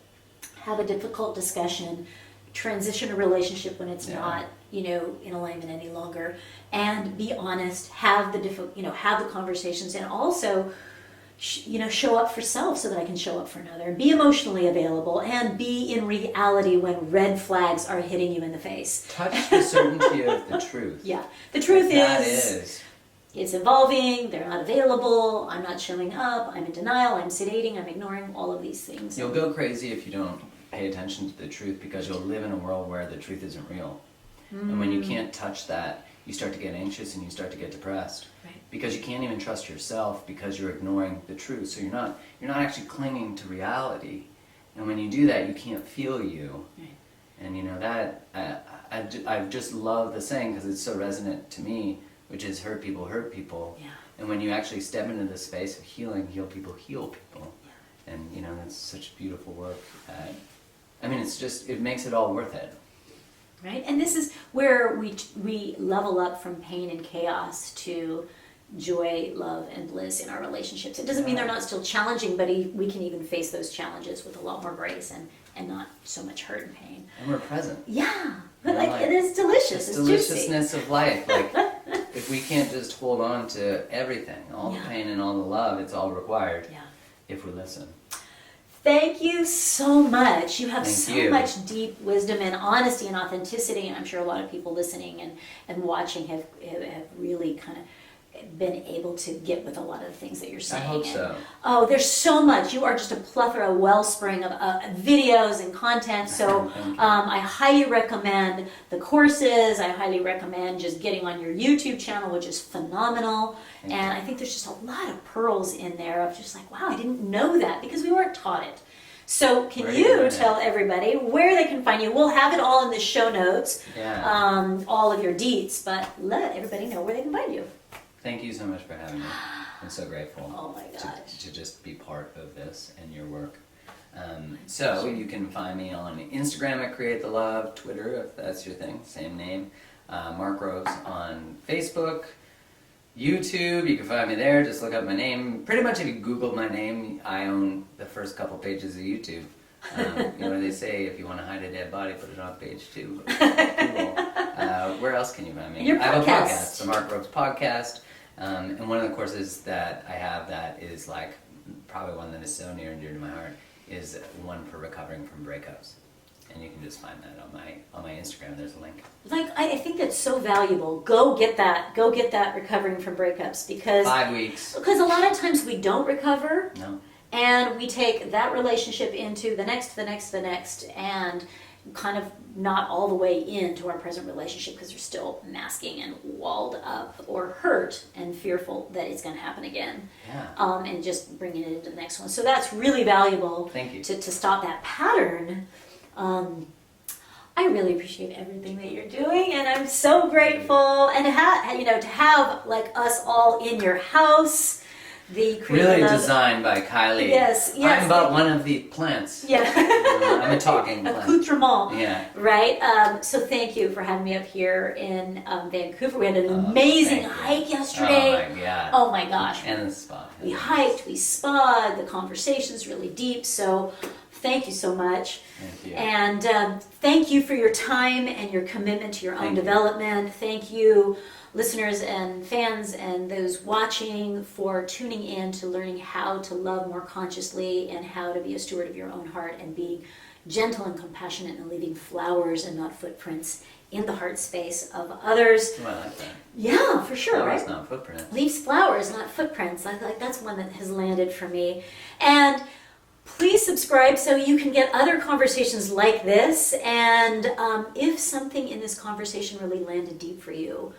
Have a difficult discussion, transition a relationship when it's not, in alignment any longer, and be honest, have the conversations, and also show up for self so that I can show up for another, and be emotionally available, and be in reality when red flags are hitting you in the face. Touch the certainty of the truth. Yeah. The truth that is, it's evolving, they're not available, I'm not showing up, I'm in denial, I'm sedating, I'm ignoring, all of these things. You'll go crazy if you don't pay attention to the truth, because you'll live in a world where the truth isn't real. And when you can't touch that, you start to get anxious and you start to get depressed. Right. Because you can't even trust yourself, because you're ignoring the truth. So you're not actually clinging to reality. And when you do that, you can't feel you. Right. And that I just love the saying, because it's so resonant to me, which is hurt people hurt people. Yeah. And when you actually step into the space of healing, heal people heal people. Yeah. And that's such beautiful work. It makes it all worth it. Right? And this is where we level up from pain and chaos to joy, love, and bliss in our relationships. It doesn't mean they're not still challenging, but we can even face those challenges with a lot more grace and not so much hurt and pain. And we're present. Yeah. But it is delicious. It's deliciousness juicy. of life. If we can't just hold on to everything, all the pain and all the love, it's all required if we listen. Thank you so much. You have much deep wisdom and honesty and authenticity, and I'm sure a lot of people listening and watching have really kind of been able to get with a lot of the things that you're saying. I hope so. Oh, there's so much. You are just a plethora, a wellspring of videos and content. So I highly recommend the courses. I highly recommend just getting on your YouTube channel, which is phenomenal. And I think there's just a lot of pearls in there of just like, wow, I didn't know that, because we weren't taught it. So can you tell everybody where they can find you? We'll have it all in the show notes, all of your deets, but let everybody know where they can find you. Thank you so much for having me. I'm so grateful Oh my gosh. to just be part of this and your work. So you can find me on Instagram at Create the Love, Twitter if that's your thing, same name. Mark Rose on Facebook, YouTube, you can find me there. Just look up my name. Pretty much if you Google my name, I own the first couple pages of YouTube. They say if you want to hide a dead body, put it on page 2. Google. Where else can you find me? I have a podcast, the Mark Rose Podcast. And one of the courses that I have that is probably one that is so near and dear to my heart is one for recovering from breakups. And you can just find that on my Instagram. There's a link. I think that's so valuable. Go get that recovering from breakups, because 5 weeks. Because a lot of times we don't recover. No. And we take that relationship into the next, and kind of not all the way into our present relationship, because they're still masking and walled up or hurt and fearful that it's going to happen again. Yeah. And just bringing it into the next one. So that's really valuable. Thank you. To stop that pattern. I really appreciate everything that you're doing, and I'm so grateful. And to have us all in your house. Really designed by Kylie. Yes. I'm but one of the plants. Yeah. I'm a talking plant. Accoutrement. Yeah. Right? So thank you for having me up here in Vancouver. We had an amazing hike yesterday. Oh my God. Oh my gosh. And the spa. We hiked, we spa'd, the conversation's really deep, so thank you so much. Thank you. And thank you for your time and your commitment to your own development. Thank you, listeners and fans and those watching, for tuning in to learning how to love more consciously and how to be a steward of your own heart and being gentle and compassionate and leaving flowers and not footprints in the heart space of others. Oh, I like that. Yeah, for sure, flowers, right? not footprints. Leaves flowers, not footprints. I like that's one that has landed for me. And please subscribe so you can get other conversations like this. And if something in this conversation really landed deep for you,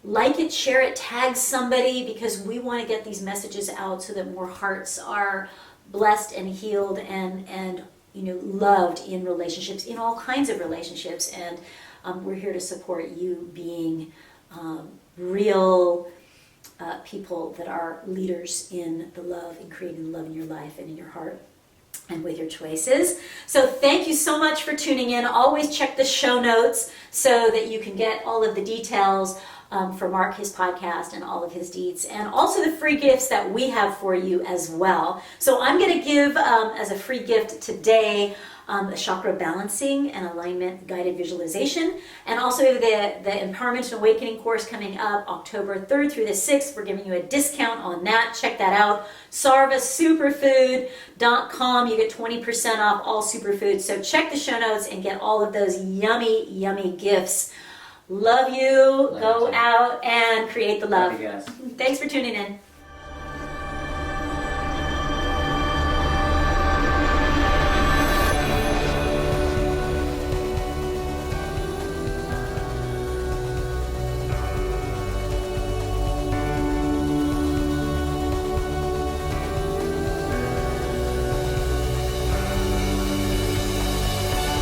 like it, share it, tag somebody, because we want to get these messages out so that more hearts are blessed and healed and loved in relationships, in all kinds of relationships. And we're here to support you being real people that are leaders in the love and creating love in your life and in your heart. and with your choices. So thank you so much for tuning in. Always check the show notes so that you can get all of the details for Mark, his podcast, and all of his deeds, and also the free gifts that we have for you as well. So I'm going to give as a free gift today a chakra balancing and alignment guided visualization, and also the Empowerment and Awakening course coming up October 3rd through the 6th. We're giving you a discount on that. Check that out. sarvasuperfood.com. You get 20% off all superfoods. So check the show notes and get all of those yummy, yummy gifts. Love you. Go out and create the love. Love you guys. Thanks for tuning in.